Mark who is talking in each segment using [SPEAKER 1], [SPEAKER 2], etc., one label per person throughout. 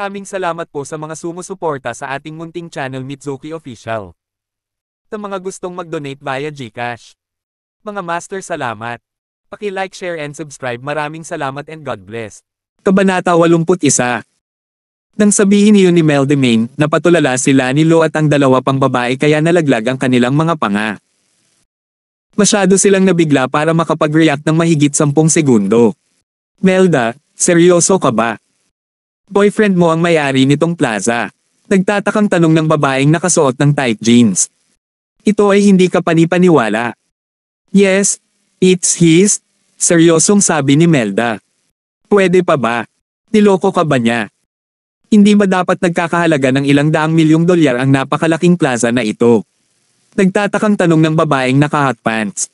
[SPEAKER 1] Maraming salamat po sa mga sumusuporta sa ating munting channel Mitsuki Official. Sa mga gustong mag-donate via GCash. Mga master, salamat. Paki-like, share and subscribe. Maraming salamat and God bless. Kabanata 81. Nang sabihin niyo ni Mel Demain, napatulala sila ni Lo at ang dalawa pang babae kaya nalaglag ang kanilang mga panga. Masyado silang nabigla para makapag-react ng mahigit 10 segundo. Melda, seryoso ka ba? Boyfriend mo ang may-ari nitong plaza. Nagtatakang tanong ng babaeng nakasuot ng tight jeans. Ito ay hindi ka panipaniwala. Yes, it's his. Seryosong sabi ni Melda. Pwede pa ba? Niloko ka ba niya? Hindi ba dapat nagkakahalaga ng ilang daang milyong dolyar ang napakalaking plaza na ito? Nagtatakang tanong ng babaeng naka-hotpants.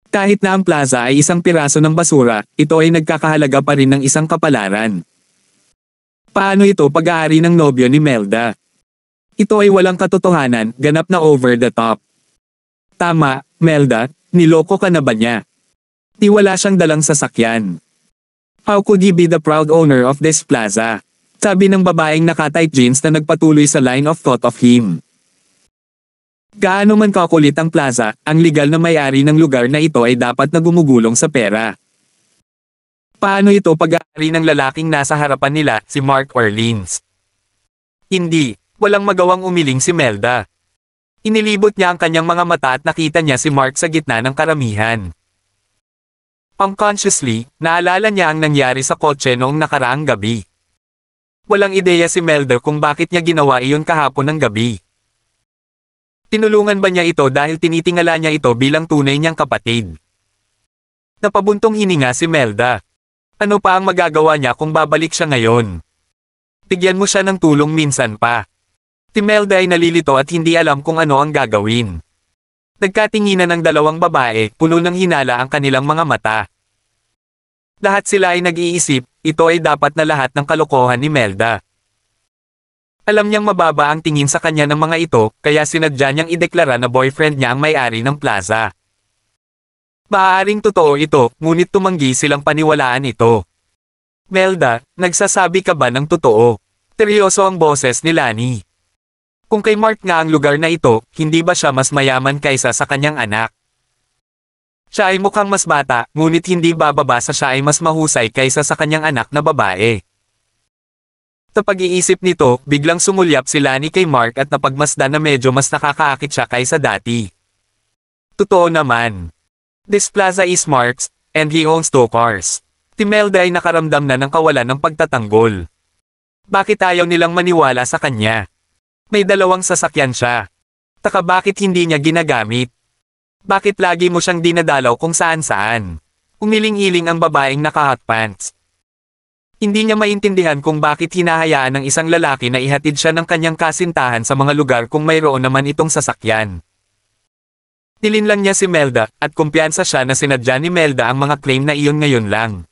[SPEAKER 1] Kahit na ang plaza ay isang piraso ng basura, ito ay nagkakahalaga pa rin ng isang kapalaran. Paano ito pag-aari ng nobyo ni Melda? Ito ay walang katotohanan, ganap na over the top. Tama, Melda, niloko ka na ba niya? Di wala siyang dalang sasakyan. How could he be the proud owner of this plaza? Sabi ng babaeng naka-tight jeans na nagpatuloy sa line of thought of him. Gaano man kakulit ang plaza, ang legal na may-ari ng lugar na ito ay dapat na gumugulong sa pera. Paano ito pag-aari ng lalaking nasa harapan nila, si Mark Orleans? Hindi, walang magawang umiling si Melda. Inilibot niya ang kanyang mga mata at nakita niya si Mark sa gitna ng karamihan. Unconsciously, naalala niya ang nangyari sa kotse noong nakaraang gabi. Walang ideya si Melda kung bakit niya ginawa iyon kahapon ng gabi. Tinulungan ba niya ito dahil tinitingala niya ito bilang tunay niyang kapatid? Napabuntong hininga si Melda. Ano pa ang magagawa niya kung babalik siya ngayon? Bigyan mo siya ng tulong minsan pa. Si Melda ay nalilito at hindi alam kung ano ang gagawin. Nagkatinginan ng dalawang babae, puno ng hinala ang kanilang mga mata. Lahat sila ay nag-iisip, ito ay dapat na lahat ng kalokohan ni Melda. Alam niyang mababa ang tingin sa kanya ng mga ito, kaya sinadya niyang ideklara na boyfriend niya ang may-ari ng plaza. Maaaring totoo ito, ngunit tumanggi silang paniwalaan ito. Melda, nagsasabi ka ba ng totoo? Seryoso ang boses ni Lani. Kung kay Mark nga ang lugar na ito, hindi ba siya mas mayaman kaysa sa kanyang anak? Siya ay mukhang mas bata, ngunit hindi bababa sa siya ay mas mahusay kaysa sa kanyang anak na babae. Sa pag-iisip nito, biglang sumulyap si Lani kay Mark at napagmasdan na medyo mas nakakaakit siya kaysa dati. Totoo naman. This plaza is Mark's, and he owns 2 cars. Si Melda ay nakaramdam na ng kawalan ng pagtatanggol. Bakit ayaw nilang maniwala sa kanya? May 2 sasakyan siya. Taka bakit hindi niya ginagamit? Bakit lagi mo siyang dinadalaw kung saan-saan? Umiling-iling ang babaeng naka-hotpants. Hindi niya maintindihan kung bakit hinahayaan ng isang lalaki na ihatid siya ng kanyang kasintahan sa mga lugar kung mayroon naman itong sasakyan. Nilinlang niya si Melda, at kumpiyansa siya na sinadya ni Melda ang mga claim na iyon ngayon lang.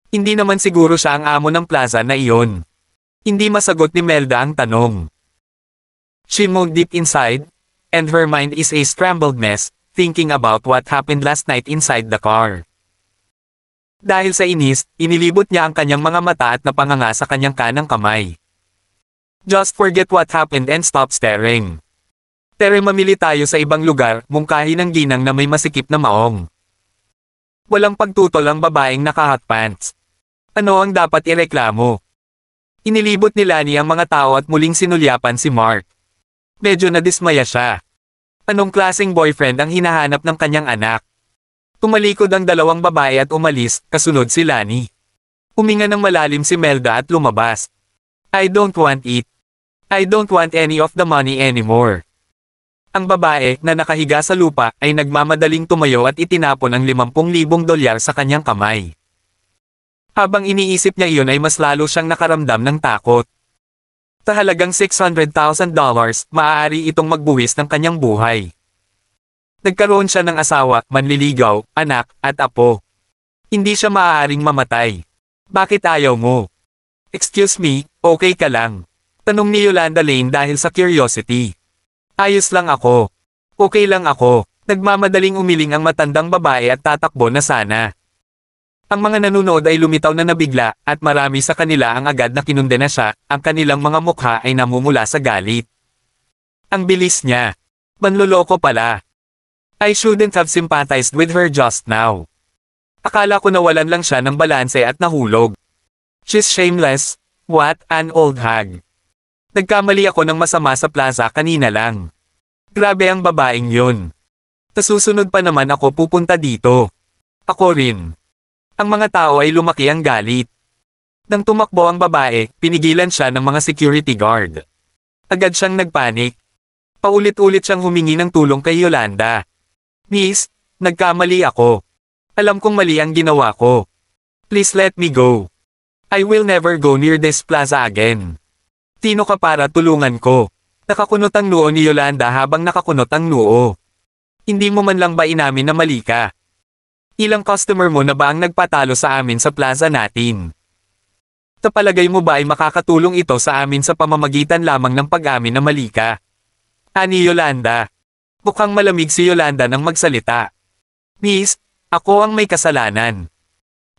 [SPEAKER 1] Hindi naman siguro siya ang amo ng plaza na iyon. Hindi masagot ni Melda ang tanong. She moved deep inside, and her mind is a scrambled mess, thinking about what happened last night inside the car. Dahil sa inis, inilibot niya ang kanyang mga mata at napanganga sa kanyang kanang kamay. Just forget what happened and stop staring. Tere, mamili tayo sa ibang lugar, mungkahi ng ginang na may masikip na maong. Walang pagtutol ang babaeng naka-hotpants. Ano ang dapat ireklamo? Inilibot ni Lani ang mga tao at muling sinulyapan si Mark. Medyo nadismaya siya. Anong klaseng boyfriend ang hinahanap ng kanyang anak? Tumalikod ang 2 babae at umalis, kasunod si Lani. Huminga ng malalim si Melda at lumabas. I don't want it. I don't want any of the money anymore. Ang babae, na nakahiga sa lupa, ay nagmamadaling tumayo at itinapon ang 50,000 dolyar sa kanyang kamay. Habang iniisip niya iyon ay mas lalo siyang nakaramdam ng takot. Sa halagang $600,000, maaari itong magbuwis ng kanyang buhay. Nagkaroon siya ng asawa, manliligaw, anak, at apo. Hindi siya maaaring mamatay. Bakit ayaw mo? Excuse me, okay ka lang? Tanong ni Yolanda Lane dahil sa curiosity. Ayos lang ako. Okay lang ako. Nagmamadaling umiling ang matandang babae at tatakbo na sana. Ang mga nanonood ay lumitaw na nabigla, at marami sa kanila ang agad na kinundena siya, ang kanilang mga mukha ay namumula sa galit. Ang bilis niya. Manloloko pala. I shouldn't have sympathized with her just now. Akala ko nawalan lang siya ng balanse at nahulog. She's shameless. What an old hag. Nagkamali ako ng masama sa plaza kanina lang. Grabe ang babaeng yun. Tasusunod pa naman ako pupunta dito. Ako rin. Ang mga tao ay lumaki ang galit. Nang tumakbo ang babae, pinigilan siya ng mga security guard. Agad siyang nagpanik. Paulit-ulit siyang humingi ng tulong kay Yolanda. Miss, nagkamali ako. Alam kong mali ang ginawa ko. Please let me go. I will never go near this plaza again. Sino ka para tulungan ko? Nakakunot ang noo ni Yolanda habang nakakunot ang noo. Hindi mo man lang ba inamin na mali ka? Ilang customer mo na ba ang nagpatalo sa amin sa plaza natin? Tapalagay mo ba ay makakatulong ito sa amin sa pamamagitan lamang ng pag-amin na mali ka? Ani Yolanda. Mukhang malamig si Yolanda nang magsalita. Miss, ako ang may kasalanan.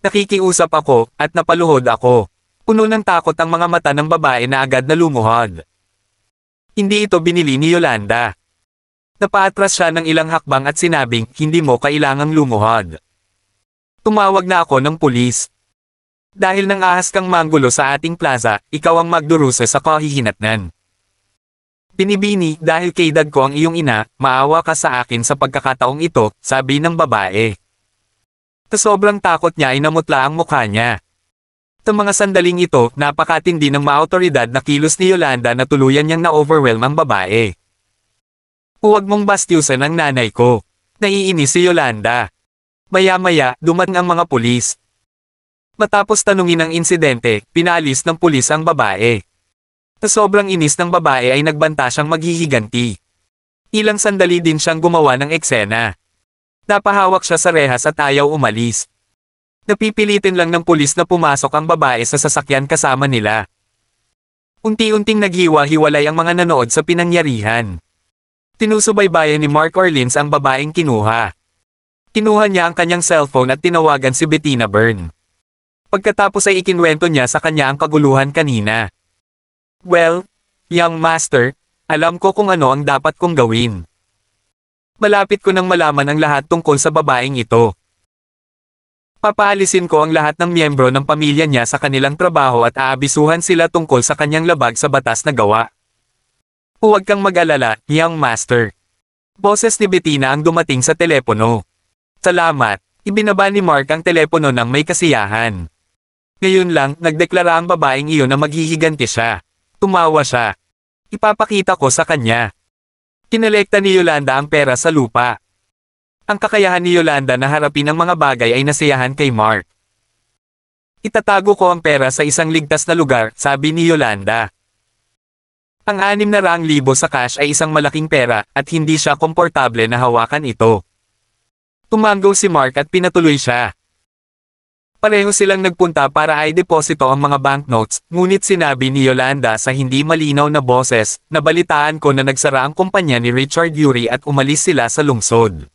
[SPEAKER 1] Nakikiusap ako, at napaluhod ako. Puno ng takot ang mga mata ng babae na agad na lumuhod. Hindi ito binili ni Yolanda. Napaatras siya ng ilang hakbang at sinabing, hindi mo kailangang lumuhod. Tumawag na ako ng pulis. Dahil nang ahas kang manggulo sa ating plaza, ikaw ang magdurusa sa kahihinatnan. Binibini, dahil kay dad ko ang iyong ina, maawa ka sa akin sa pagkakataong ito, sabi ng babae. Sa sobrang takot niya ay namutla ang mukha niya. Sa mga sandaling ito, napakatindi ng maautoridad na kilos ni Yolanda na tuluyan niyang na-overwhelm ang babae. Huwag mong bastyusan ang nanay ko. Naiinis si Yolanda. Maya-maya, dumating ang mga pulis. Matapos tanungin ang insidente, pinaalis ng pulis ang babae. Sa sobrang inis ng babae ay nagbanta siyang maghihiganti. Ilang sandali din siyang gumawa ng eksena. Napahawak siya sa rehas at ayaw umalis. Napipilitin lang ng pulis na pumasok ang babae sa sasakyan kasama nila. Unti-unting naghiwa-hiwalay ang mga nanood sa pinangyarihan. Tinusubaybayan ni Mark Orleans ang babaeng kinuha. Kinuha niya ang kanyang cellphone at tinawagan si Bettina Byrne. Pagkatapos ay ikinwento niya sa kanya ang kaguluhan kanina. Well, young master, alam ko kung ano ang dapat kong gawin. Malapit ko nang malaman ang lahat tungkol sa babaeng ito. Papaalisin ko ang lahat ng miyembro ng pamilya niya sa kanilang trabaho at aabisuhan sila tungkol sa kanyang labag sa batas na gawa. Huwag kang mag-alala, young master. Boses ni Bettina ang dumating sa telepono. Salamat, ibinaba ni Mark ang telepono ng may kasiyahan. Ngayon lang, nagdeklara ang babaeng iyon na maghihiganti siya. Tumawa siya. Ipapakita ko sa kanya. Kinolekta ni Yolanda ang pera sa lupa. Ang kakayahan ni Yolanda na harapin ang mga bagay ay nasiyahan kay Mark. Itatago ko ang pera sa isang ligtas na lugar, sabi ni Yolanda. Ang 600,000 sa cash ay isang malaking pera, at hindi siya komportable na hawakan ito. Tumango si Mark at pinatuloy siya. Pareho silang nagpunta para i-deposito ang mga banknotes, ngunit sinabi ni Yolanda sa hindi malinaw na boses, nabalitaan ko na nagsara ang kumpanya ni Richard Yuri at umalis sila sa lungsod.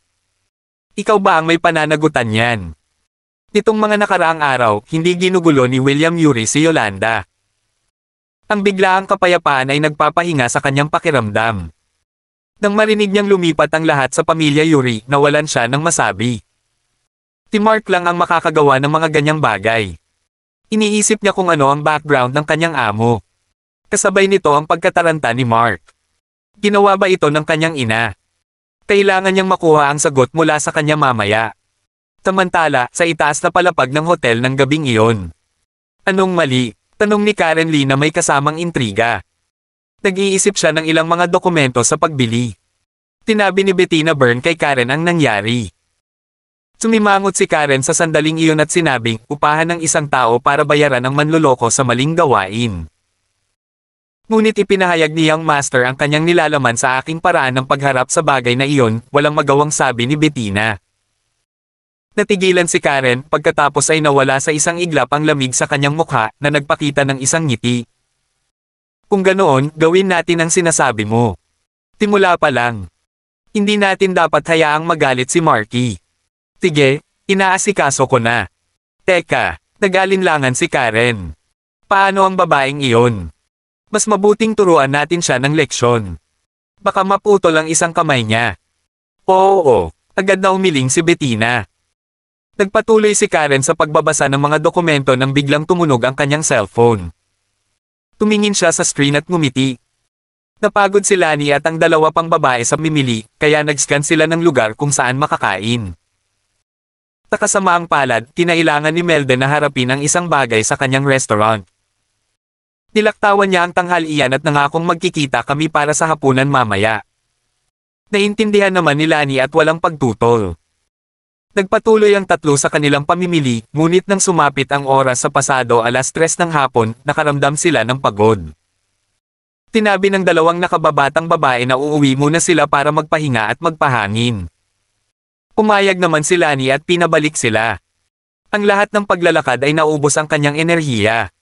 [SPEAKER 1] Ikaw ba ang may pananagutan yan? Nitong mga nakaraang araw, hindi ginugulo ni William Yuri si Yolanda. Ang biglaang kapayapaan ay nagpapahinga sa kanyang pakiramdam. Nang marinig niyang lumipat ang lahat sa pamilya Yuri, nawalan siya ng masabi. Si Mark lang ang makakagawa ng mga ganyang bagay. Iniisip niya kung ano ang background ng kanyang amo. Kasabay nito ang pagkataranta ni Mark. Ginawa ba ito ng kanyang ina? Kailangan niyang makuha ang sagot mula sa kanya mamaya. Samantala, sa itaas na palapag ng hotel ng gabing iyon. Anong mali? Tanong ni Karen Lee na may kasamang intriga. Nag-iisip siya ng ilang mga dokumento sa pagbili. Tinabi ni Bettina Byrne kay Karen ang nangyari. Sumimangot si Karen sa sandaling iyon at sinabing, upahan ng isang tao para bayaran ang manloloko sa maling gawain. Ngunit ipinahayag ni Young Master ang kanyang nilalaman sa aking paraan ng pagharap sa bagay na iyon, walang magawang sabi ni Bettina. Natigilan si Karen, pagkatapos ay nawala sa isang iglap ang lamig sa kanyang mukha na nagpakita ng isang ngiti. Kung ganoon, gawin natin ang sinasabi mo. Simula pa lang. Hindi natin dapat hayaang magalit si Marky. Sige, inaasikaso ko na. Teka, nag-alinlangan si Karen. Paano ang babaeng iyon? Mas mabuting turuan natin siya ng leksyon. Baka maputol ang isang kamay niya. Oo, agad na umiling si Bettina. Nagpatuloy si Karen sa pagbabasa ng mga dokumento nang biglang tumunog ang kanyang cellphone. Tumingin siya sa screen at ngumiti. Napagod si Lani at ang dalawa pang babae sa mimili, kaya nag-scan sila ng lugar kung saan makakain. Takasamaang palad, kinailangan ni Melden na harapin ang isang bagay sa kanyang restaurant. Nilaktawan niya ang tanghalian at nangakong magkikita kami para sa hapunan mamaya. Naintindihan naman ni Lani at walang pagtutol. Nagpatuloy ang tatlo sa kanilang pamimili, ngunit nang sumapit ang oras sa pasado 3:00 ng hapon, nakaramdam sila ng pagod. Tinabi ng dalawang nakababatang babae na uuwi muna sila para magpahinga at magpahangin. Pumayag naman si Lani at pinabalik sila. Ang lahat ng paglalakad ay naubos ang kanyang enerhiya.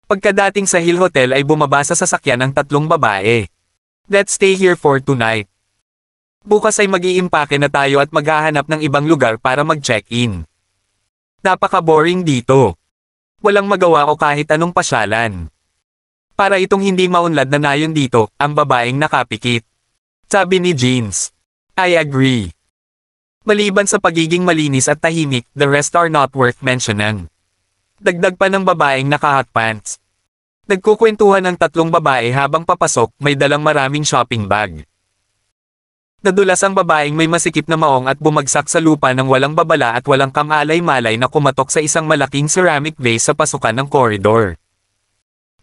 [SPEAKER 1] Pagkadating sa Hill Hotel ay bumaba sa sasakyan ang tatlong babae. Let's stay here for tonight. Bukas ay mag-iimpake na tayo at maghahanap ng ibang lugar para mag-check-in. Napaka-boring dito. Walang magawa o kahit anong pasyalan. Para itong hindi maunlad na nayon dito, ang babaeng nakapikit. Sabi ni Jeans. I agree. Maliban sa pagiging malinis at tahimik, the rest are not worth mentioning. Dagdag pa ng babaeng naka-hot pants. Nagkukwentuhan ang tatlong babae habang papasok, may dalang maraming shopping bag. Nadulas ang babaeng may masikip na maong at bumagsak sa lupa ng walang babala at walang kamalay-malay na kumatok sa isang malaking ceramic vase sa pasukan ng koridor.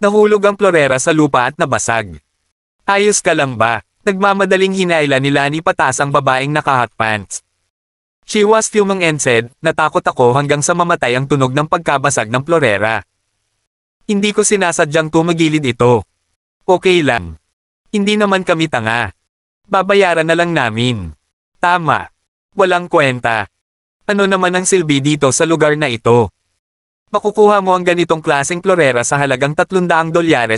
[SPEAKER 1] Nahulog ang florera sa lupa at nabasag. Ayos ka lang ba? Nagmamadaling hinaila ni Lani pataas ang babaeng naka-hot pants. She was fuming and said, natakot ako hanggang sa mamatay ang tunog ng pagkabasag ng florera. Hindi ko sinasadyang tumagilid ito. Okay lang. Hindi naman kami tanga. Babayaran na lang namin. Tama. Walang kwenta. Ano naman ang silbi dito sa lugar na ito? Makukuha mo ang ganitong klaseng florera sa halagang $300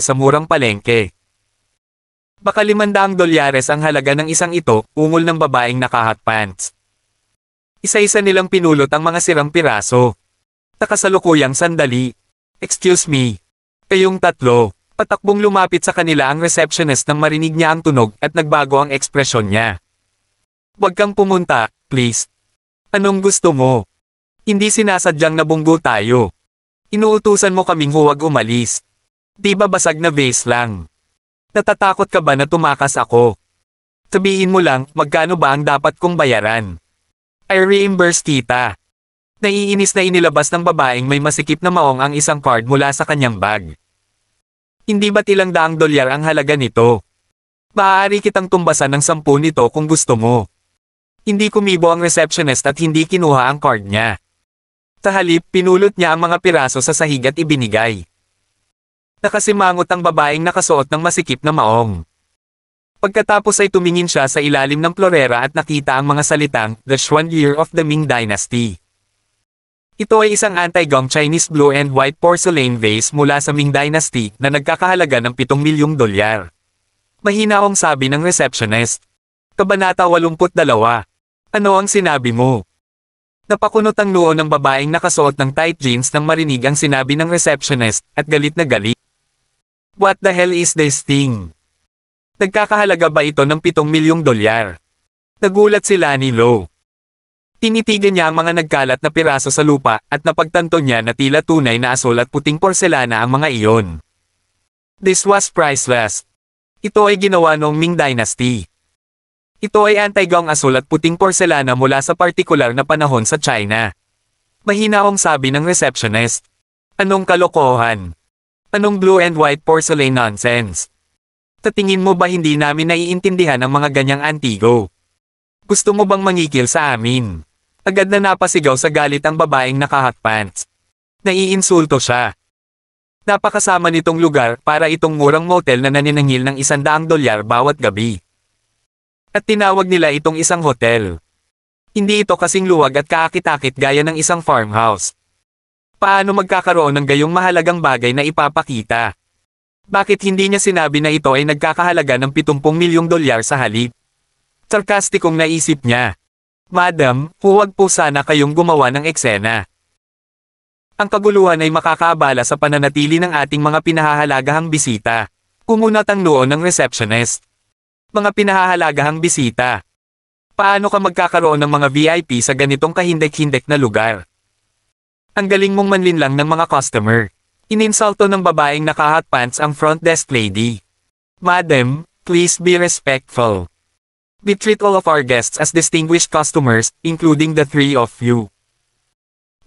[SPEAKER 1] sa murang palengke. Baka $500 ang halaga ng isang ito, ungol ng babaeng naka-hot pants. Isa-isa nilang pinulot ang mga sirang piraso. Nakasalukuyang sandali. Excuse me. Kayong tatlo. Patakbong lumapit sa kanila ang receptionist nang marinig niya ang tunog at nagbago ang ekspresyon niya. Huwag kang pumunta, please. Anong gusto mo? Hindi sinasadyang nabunggo tayo. Inuutusan mo kaming huwag umalis. Di ba basag na vase lang? Natatakot ka ba na tumakas ako? Sabihin mo lang, magkano ba ang dapat kong bayaran? I reimburse kita. Naiinis na inilabas ng babaeng may masikip na maong ang isang card mula sa kanyang bag. Hindi ba't $100 ang halaga nito? Maaari kitang tumbasan ng 10 nito kung gusto mo. Hindi kumibo ang receptionist at hindi kinuha ang card niya. Sa halip, pinulot niya ang mga piraso sa sahig at ibinigay. Nakasimangot ang babaeng nakasuot ng masikip na maong. Pagkatapos ay tumingin siya sa ilalim ng florera at nakita ang mga salitang, The Xuan Year of the Ming Dynasty. Ito ay isang anti-gong Chinese blue and white porcelain vase mula sa Ming Dynasty na nagkakahalaga ng $7 milyong. Mahinaong sabi ng receptionist. Kabanata 82. Ano ang sinabi mo? Napakunot ang noo ng babaeng nakasuot ng tight jeans nang marinig ang sinabi ng receptionist at galit na galit. What the hell is this thing? Nagkakahalaga ba ito ng $7 milyong? Nagulat si Lani Lo. Tinitigan niya ang mga nagkalat na piraso sa lupa at napagtanto niya na tila tunay na asul at puting porselana ang mga iyon. This was priceless. Ito ay ginawa noong Ming Dynasty. Ito ay anti-gong asul at puting porselana mula sa partikular na panahon sa China. Mahinaong sabi ng receptionist. Anong kalokohan? Anong blue and white porcelain nonsense? Sa tingin mo ba hindi namin naiintindihan ang mga ganyang antigo? Gusto mo bang mangikil sa amin? Agad na napasigaw sa galit ang babaeng naka-hot pants. Naiinsulto siya. Napakasama nitong lugar para itong murang motel na naninangil ng $100 bawat gabi. At tinawag nila itong isang hotel. Hindi ito kasing luwag at kaakit-akit gaya ng isang farmhouse. Paano magkakaroon ng gayong mahalagang bagay na ipapakita? Bakit hindi niya sinabi na ito ay nagkakahalaga ng $70 milyong sa halip? Sarkastikong naisip niya. Madam, huwag po sana kayong gumawa ng eksena. Ang kaguluhan ay makakaabala sa pananatili ng ating mga pinahahalagahang bisita. Kumunat ang noo ng receptionist. Mga pinahahalagahang bisita. Paano ka magkakaroon ng mga VIP sa ganitong kahindek-hindek na lugar? Ang galing mong manlinlang ng mga customer. Ininsulto ng babaeng naka-hot pants ang front desk lady. Madam, please be respectful. We treat all of our guests as distinguished customers, including the three of you.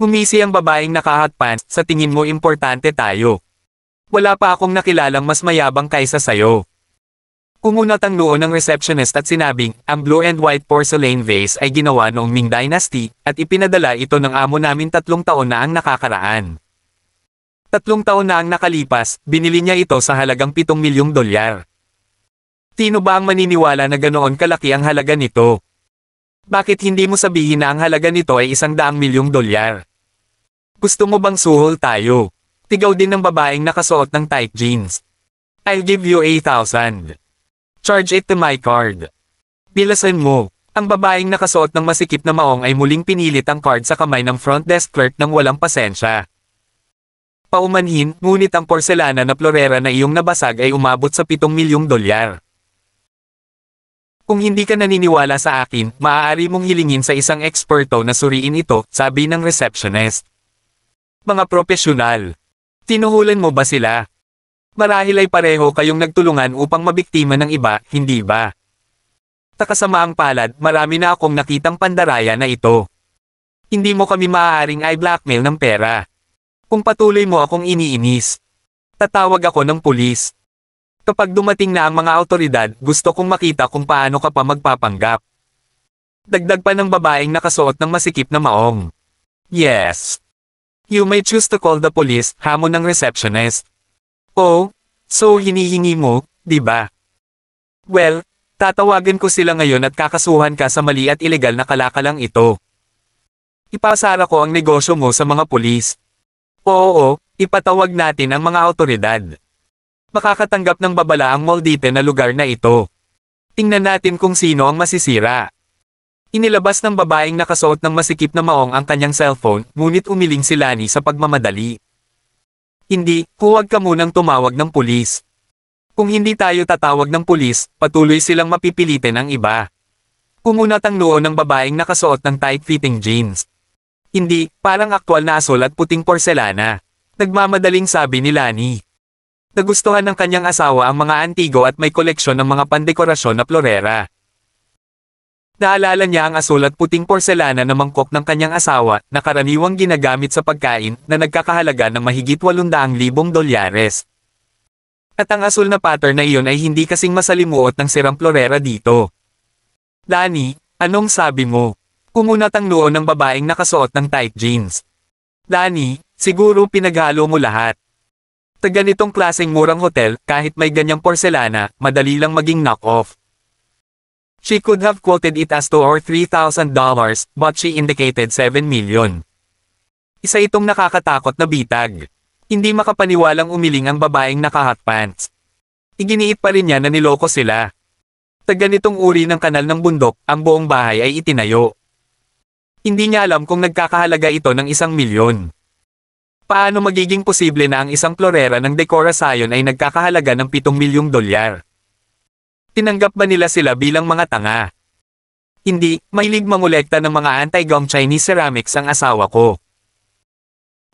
[SPEAKER 1] Ngumisi ang babaeng naka-hot pants, sa tingin mo importante tayo. Wala pa akong nakilalang mas mayabang kaysa sayo. Kumunat ang noo ng receptionist at sinabing, ang blue and white porcelain vase ay ginawa noong Ming Dynasty, at ipinadala ito ng amo namin 3 taon na ang nakakaraan. 3 taon na ang nakalipas, binili niya ito sa halagang $7 milyong. Sino ba ang maniniwala na ganoon kalaki ang halaga nito? Bakit hindi mo sabihin na ang halaga nito ay $100 milyong? Gusto mo bang suhol tayo? Tigaw din ng babaeng nakasuot ng tight jeans. I'll give you 8,000. Charge it to my card. Bilasan mo. Ang babaeng nakasuot ng masikip na maong ay muling pinilit ang card sa kamay ng front desk clerk ng walang pasensya. Paumanhin, ngunit ang porselana na florera na iyong nabasag ay umabot sa $7 milyong. Kung hindi ka naniniwala sa akin, maaari mong hilingin sa isang eksperto na suriin ito, sabi ng receptionist. Mga propesyonal. Tinuhulan mo ba sila? Marahil ay pareho kayong nagtulungan upang mabiktima ng iba, hindi ba? Takasamaang palad, marami na akong nakitang pandaraya na ito. Hindi mo kami maaaring i-blackmail ng pera. Kung patuloy mo akong iniinis, tatawag ako ng pulis. Kapag dumating na ang mga awtoridad, gusto kong makita kung paano ka pa magpapanggap. Dagdag pa ng babaeng nakasuot ng masikip na maong. Yes. You may choose to call the police, hamon ng receptionist. Oh, so hinihingi mo, di ba? Well, tatawagan ko sila ngayon at kakasuhan ka sa mali at ilegal na kalakalang ito. Ipasara ko ang negosyo mo sa mga pulis. Oo, ipatawag natin ang mga awtoridad. Makakatanggap ng babala ang Moldite na lugar na ito. Tingnan natin kung sino ang masisira. Inilabas ng babaeng nakasuot ng masikip na maong ang kanyang cellphone, ngunit umiling si Lani sa pagmamadali. Hindi, huwag ka munang tumawag ng pulis. Kung hindi tayo tatawag ng pulis, patuloy silang mapipilitin ang iba. Kumunat ang noo ng babaeng nakasuot ng tight-fitting jeans. Hindi, parang aktwal na asul at puting porselana. Nagmamadaling sabi ni Lani. Nagustuhan ng kanyang asawa ang mga antigo at may koleksyon ng mga pandekorasyon na florera. Naalala niya ang asul at puting porselana na mangkok ng kanyang asawa na karaniwang ginagamit sa pagkain na nagkakahalaga ng mahigit $800,000. At ang asul na pattern na iyon ay hindi kasing masalimuot ng sirang florera dito. Lani, anong sabi mo? Kumunat ang noo ng babaeng nakasuot ng tight jeans. Lani, siguro pinaghalo mo lahat. Sa ganitong klaseng murang hotel, kahit may ganyang porselana, madali lang maging knock-off. She could have quoted it as $2 or $3,000, but she indicated $7 million. Isa itong nakakatakot na bitag. Hindi makapaniwalang umiling ang babaeng naka-hot pants. Iginiit pa rin niya na niloko sila. Sa ganitong uri ng kanal ng bundok, ang buong bahay ay itinayo. Hindi niya alam kung nagkakahalaga ito ng $1 milyon. Paano magiging posible na ang isang florera ng dekorasyon ay nagkakahalaga ng $7 milyong? Tinanggap ba nila sila bilang mga tanga? Hindi, mahilig mangolekta ng mga anti-gum Chinese ceramics ang asawa ko.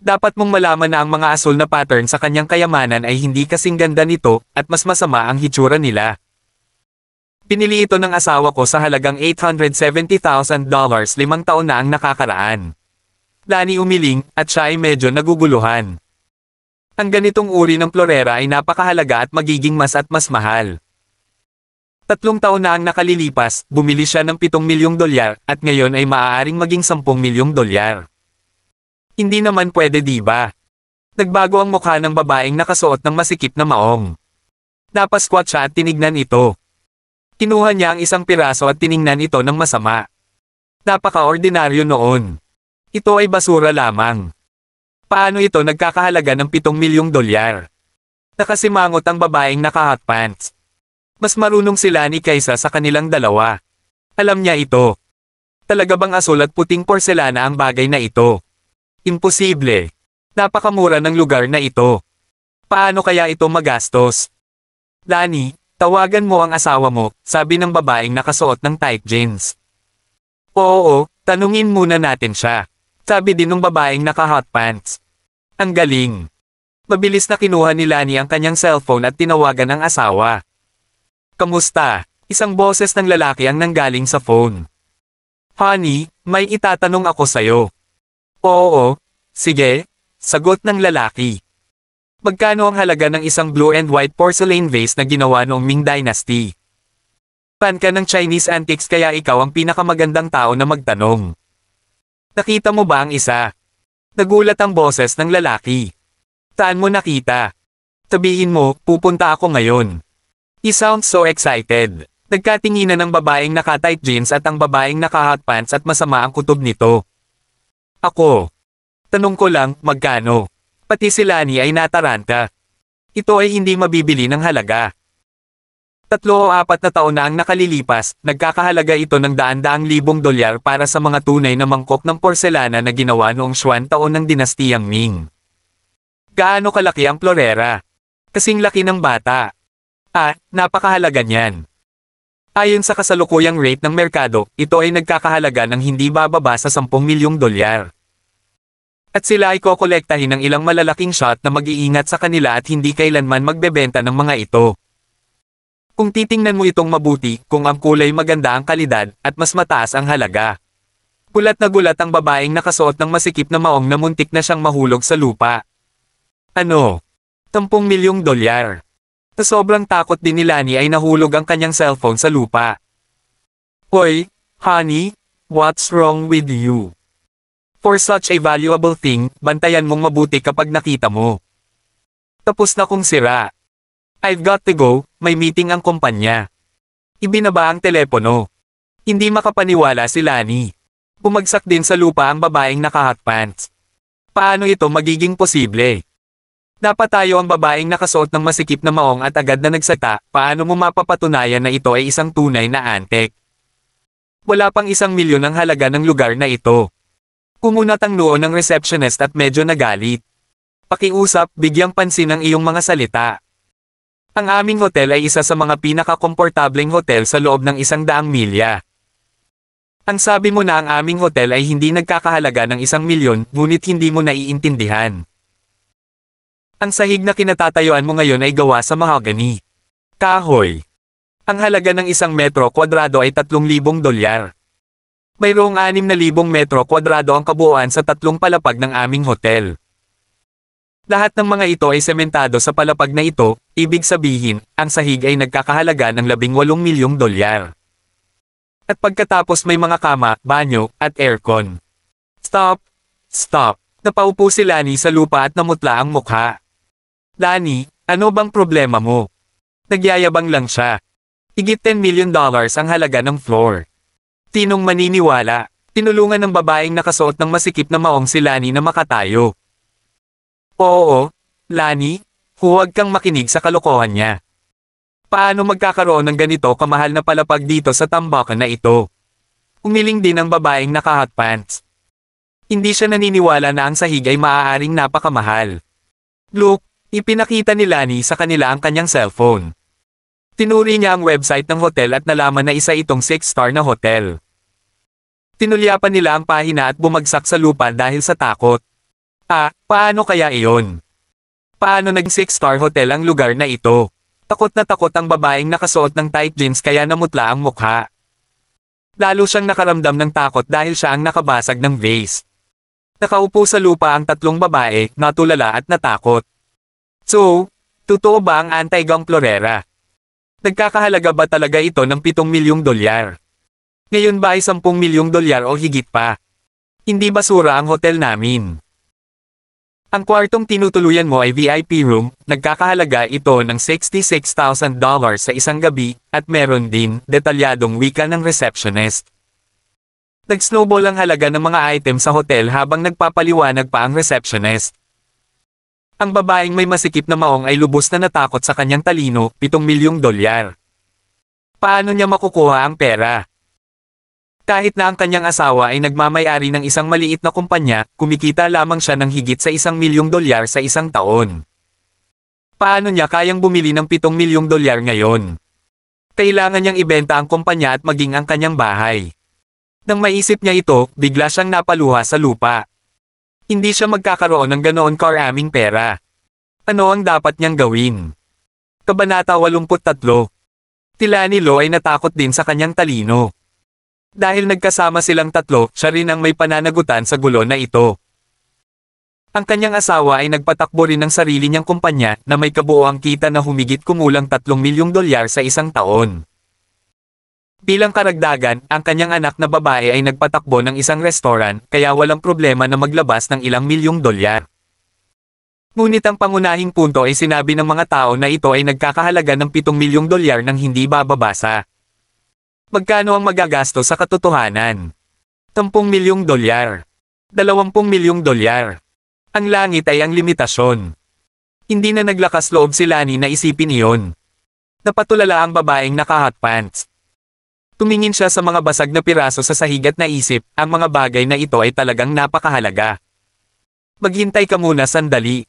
[SPEAKER 1] Dapat mong malaman na ang mga asul na pattern sa kanyang kayamanan ay hindi kasing ganda nito, at mas masama ang hitsura nila. Pinili ito ng asawa ko sa halagang $870,000 5 taon na ang nakakaraan. Lani umiling, at siya ay medyo naguguluhan. Ang ganitong uri ng florera ay napakahalaga at magiging mas at mas mahal. 3 taon na ang nakalilipas, bumili siya ng $7 milyong at ngayon ay maaaring maging $10 milyong. Hindi naman pwede, diba? Nagbago ang mukha ng babaeng nakasuot ng masikip na maong. Napasquat siya at tinignan ito. Kinuha niya ang isang piraso at tiningnan ito ng masama. Napaka-ordinaryo noon. Ito ay basura lamang. Paano ito nagkakahalaga ng $7 milyong? Nakasimangot ang babaeng naka-hot pants. Mas marunong sila ni kaysa sa kanilang dalawa. Alam niya ito. Talaga bang asul at puting porselana ang bagay na ito? Imposible. Napakamura ng lugar na ito. Paano kaya ito magastos? Lani, tawagan mo ang asawa mo, sabi ng babaeng nakasuot ng tight jeans. Oo, tanungin muna natin siya. Sabi din ng babaeng naka-hot pants. Ang galing. Mabilis na kinuha ni Lani ang kanyang cellphone at tinawagan ang asawa. Kamusta? Isang boses ng lalaki ang nanggaling sa phone. Honey, may itatanong ako sa'yo. Oo, sige, sagot ng lalaki. Magkano ang halaga ng isang blue and white porcelain vase na ginawa noong Ming Dynasty? Fan ka ng Chinese antiques kaya ikaw ang pinakamagandang tao na magtanong. Nakita mo ba ang isa? Nagulat ang boses ng lalaki. Saan mo nakita? Sabihin mo, pupunta ako ngayon. He sounds so excited. Nagkatinginan ng babaeng naka-tight jeans at ang babaeng naka-hot pants at masama ang kutob nito. Ako. Tanong ko lang, magkano? Pati si Lani ay nataranta. Ito ay hindi mabibili ng halaga. 3 o 4 na taon na ang nakalilipas, nagkakahalaga ito ng daan-daang libong dolyar para sa mga tunay na mangkok ng porselana na ginawa noong Xuan taon ng dinastiyang Ming. Gaano kalaki ang florera? Kasing laki ng bata. Napakahalaga niyan. Ayon sa kasalukuyang rate ng merkado, ito ay nagkakahalaga ng hindi bababa sa 10 milyong dolyar. At sila ay kokolektahin ng ilang malalaking shot na mag-iingat sa kanila at hindi kailanman magbebenta ng mga ito. Kung titingnan mo itong mabuti, kung ang kulay maganda ang kalidad, at mas mataas ang halaga. Gulat na gulat ang babaeng nakasuot ng masikip na maong na muntik na siyang mahulog sa lupa. 10 milyong dolyar. Sa sobrang takot din ni Lani ay nahulog ang kanyang cellphone sa lupa. Hoy, honey, what's wrong with you? For such a valuable thing, bantayan mong mabuti kapag nakita mo. Tapos na kong sira. I've got to go, may meeting ang kumpanya. Ibinaba ang telepono. Hindi makapaniwala si Lani. Bumagsak din sa lupa ang babaeng naka-hot pants. Paano ito magiging posible? Napatayo ang babaeng nakasuot ng masikip na maong at agad na nagsata, paano mo mapapatunayan na ito ay isang tunay na antique? Wala pang 1 milyon ang halaga ng lugar na ito. Kumunat ang noo ng receptionist at medyo nagalit. Pakiusap, bigyang pansin ang iyong mga salita. Ang aming hotel ay isa sa mga pinaka-komportableng hotel sa loob ng 100 milya. Ang sabi mo na ang aming hotel ay hindi nagkakahalaga ng 1 milyon, ngunit hindi mo naiintindihan. Ang sahig na kinatatayuan mo ngayon ay gawa sa mahogany. Kahoy. Ang halaga ng 1 metro kwadrado ay 3,000 dolyar. Mayroong 6,000 metro kwadrado ang kabuuan sa 3 palapag ng aming hotel. Lahat ng mga ito ay sementado sa palapag na ito, ibig sabihin, ang sahig ay nagkakahalaga ng 18 milyong dolyar. At pagkatapos may mga kama, banyo, at aircon. Stop! Stop! Napaupo si Lani sa lupa at namutla ang mukha. Lani, ano bang problema mo? Nagyayabang lang siya. Higit $10 million ang halaga ng floor. Tinong maniniwala, tinulungan ng babaeng nakasuot ng masikip na maong si Lani na makatayo. Oo, Lani, huwag kang makinig sa kalokohan niya. Paano magkakaroon ng ganito kamahal na palapag dito sa tambakan na ito? Umiling din ang babaeng naka-hot pants. Hindi siya naniniwala na ang sahig ay maaaring napakamahal. Look, ipinakita ni Lani sa kanila ang kanyang cellphone. Tinuri niya ang website ng hotel at nalaman na isa itong 6-star na hotel. Tinulyapan nila ang pahina at bumagsak sa lupa dahil sa takot. Paano kaya iyon? Paano naging 6-star hotel ang lugar na ito? Takot na takot ang babaeng nakasuot ng tight jeans kaya namutla ang mukha. Lalo siyang nakaramdam ng takot dahil siya ang nakabasag ng vase. Nakaupo sa lupa ang 3 babae, natulala at natakot. So, totoo ba ang anti-gang florera? Nagkakahalaga ba talaga ito ng 7 milyong dolyar? Ngayon ba ay 10 milyong dolyar o higit pa? Hindi basura ang hotel namin. Ang kwartong tinutuluyan mo ay VIP room, nagkakahalaga ito ng $66,000 sa isang gabi, at meron din detalyadong wika ng receptionist. Nag-snowball ang halaga ng mga item sa hotel habang nagpapaliwanag pa ang receptionist. Ang babaeng may masikip na maong ay lubos na natakot sa kanyang talino, 7 milyong dolyar. Paano niya makukuha ang pera? Kahit na ang kanyang asawa ay nagmamay-ari ng isang maliit na kumpanya, kumikita lamang siya ng higit sa $1 milyong sa isang taon. Paano niya kayang bumili ng $7 milyong ngayon? Kailangan niyang ibenta ang kumpanya at maging ang kanyang bahay. Nang maisip niya ito, bigla siyang napaluha sa lupa. Hindi siya magkakaroon ng ganoon karaming pera. Ano ang dapat niyang gawin? Kabanata 83. Tila ni Lo ay natakot din sa kanyang talino. Dahil nagkasama silang tatlo, siya rin ang may pananagutan sa gulo na ito. Ang kanyang asawa ay nagpatakbo rin ng sarili niyang kumpanya na may kabuoang kita na humigit kumulang $3 milyong sa isang taon. Bilang karagdagan, ang kanyang anak na babae ay nagpatakbo ng isang restoran, kaya walang problema na maglabas ng ilang $1 milyong. Ngunit ang pangunahing punto ay sinabi ng mga tao na ito ay nagkakahalaga ng $7 milyong nang hindi bababasa. Magkano ang magagasto sa katotohanan? $10 milyong. $20 milyong. Ang langit ay ang limitasyon. Hindi na naglakas loob si Lani na isipin iyon. Napatulala ang babaeng naka-hotpants. Tumingin siya sa mga basag na piraso sa sahig at naisip, ang mga bagay na ito ay talagang napakahalaga. Maghintay ka muna sandali.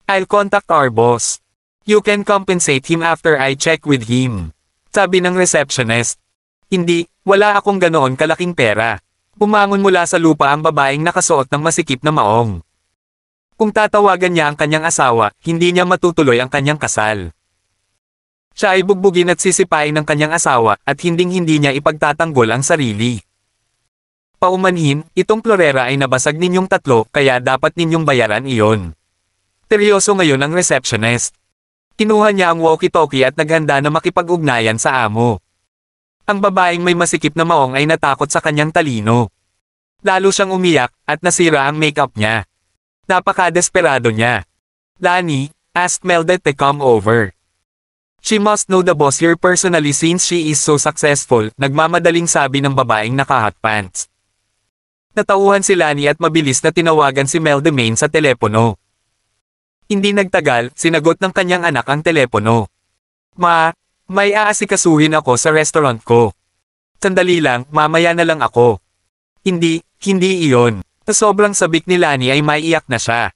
[SPEAKER 1] I'll contact our boss. You can compensate him after I check with him. Sabi ng receptionist. Hindi, wala akong ganoon kalaking pera. Bumangon mula sa lupa ang babaeng nakasuot ng masikip na maong. Kung tatawagan niya ang kanyang asawa, hindi niya matutuloy ang kanyang kasal. Siya ay bugbugin at sisipain ng kanyang asawa at hinding-hindi niya ipagtatanggol ang sarili. Paumanhin, itong florera ay nabasag ninyong tatlo kaya dapat ninyong bayaran iyon. Seryoso ngayon ang receptionist. Kinuha niya ang walkie-talkie at naghanda na makipag-ugnayan sa amo. Ang babaeng may masikip na maong ay natakot sa kanyang talino. Lalo siyang umiyak at nasira ang makeup niya. Napaka-desperado niya. Lani, ask Melda to come over. She must know the boss here personally since she is so successful, nagmamadaling sabi ng babaeng naka-hotpants. Natauhan si Lani at mabilis na tinawagan si Melda Main sa telepono. Hindi nagtagal, sinagot ng kanyang anak ang telepono. May aasikasuhin ako sa restaurant ko. Sandali lang, mamaya na lang ako. Hindi iyon. Sa sobrang sabik ni Lani ay maiiyak na siya.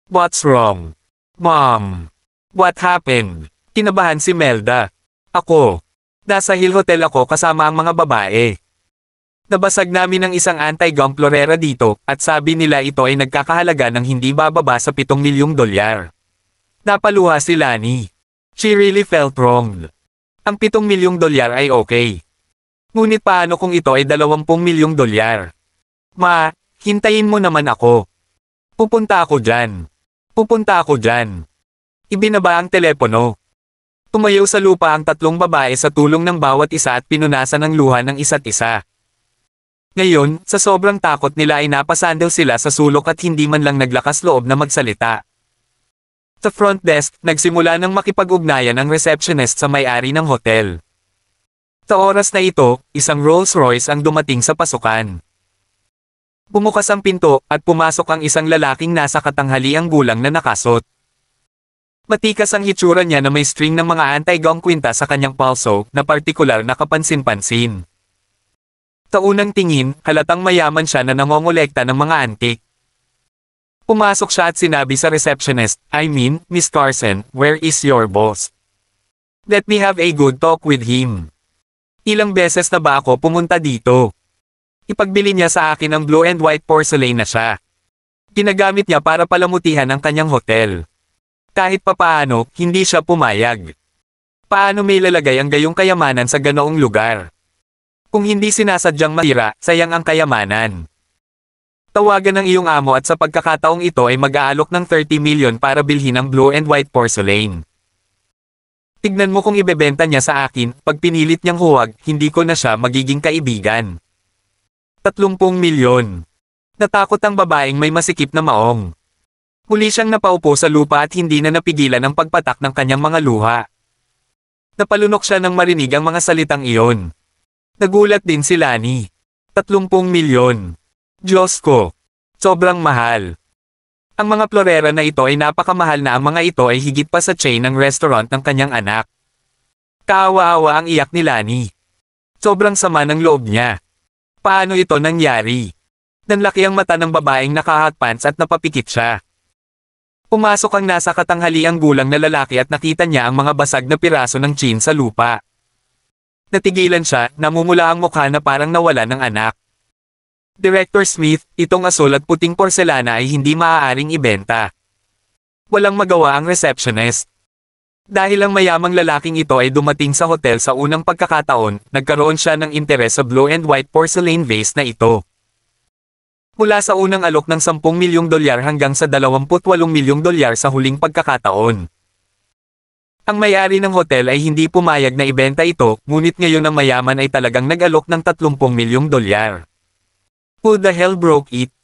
[SPEAKER 1] What's wrong? Mom. What happened? Kinabahan si Melda. Ako. Nasa Hill Hotel ako kasama ang mga babae. Nabasag namin ang isang anti-gum florera dito, at sabi nila ito ay nagkakahalaga ng hindi bababa sa $7 milyong. Napaluha si Lani. She really felt wronged. Ang $7 milyong ay okay. Ngunit paano kung ito ay $20 milyong? Hintayin mo naman ako. Pupunta ako dyan. Ibinaba ang telepono. Tumayo sa lupa ang tatlong babae sa tulong ng bawat isa at pinunasan ng luha ng isa't isa. Ngayon, sa sobrang takot nila ay napasandal sila sa sulok at hindi man lang naglakas loob na magsalita. Sa front desk, nagsimula ng makipag-ugnayan ang receptionist sa may-ari ng hotel. Sa oras na ito, isang Rolls Royce ang dumating sa pasukan. Bumukas ang pinto, at pumasok ang isang lalaking nasa katanghaliang gulang na nakasot. Matikas ang hitsura niya na may string ng mga anti-gum kwinta sa kanyang palso, na partikular na kapansin-pansin. Sa unang tingin, halatang mayaman siya na nangongolekta ng mga antik. Pumasok siya at sinabi sa receptionist, Miss Carson, where is your boss? Let me have a good talk with him. Ilang beses na ba ako pumunta dito? Ipagbili niya sa akin ang blue and white porcelain na siya. Ginagamit niya para palamutihan ang kanyang hotel. Kahit papaano, hindi siya pumayag. Paano may lalagay ang gayong kayamanan sa ganoong lugar? Kung hindi sinasadyang mahira, sayang ang kayamanan. Tawagan ng iyong amo at sa pagkakataong ito ay mag-aalok ng 30 million para bilhin ang blue and white porcelain. Tignan mo kung ibebenta niya sa akin, pag pinilit niyang huwag, hindi ko na siya magiging kaibigan. 30 milyon. Natakot ang babaeng may masikip na maong. Muli siyang napaupo sa lupa at hindi na napigilan ang pagpatak ng kanyang mga luha. Napalunok siya nang marinig ang mga salitang iyon. Nagulat din si Lani. 30 milyon. Diyos ko. Sobrang mahal. Ang mga florera na ito ay napakamahal na ang mga ito ay higit pa sa chain ng restaurant ng kanyang anak. Kaawa-awa ang iyak ni Lani. Sobrang sama ng loob niya. Paano ito nangyari? Nanlaki ang mata ng babaeng naka-hotpants at napapikit siya. Pumasok ang nasa katanghaliang gulang na lalaki at nakita niya ang mga basag na piraso ng chin sa lupa. Natigilan siya, namumula ang mukha na parang nawala ng anak. Director Smith, itong asul at puting porselana ay hindi maaaring ibenta. Walang magawa ang receptionist. Dahil ang mayamang lalaking ito ay dumating sa hotel sa unang pagkakataon, nagkaroon siya ng interes sa blue and white porcelain vase na ito. Mula sa unang alok ng $10 milyong hanggang sa $28 milyong sa huling pagkakataon. Ang may-ari ng hotel ay hindi pumayag na ibenta ito, ngunit ngayon ang mayaman ay talagang nag-alok ng $30 milyong. Who the hell broke it?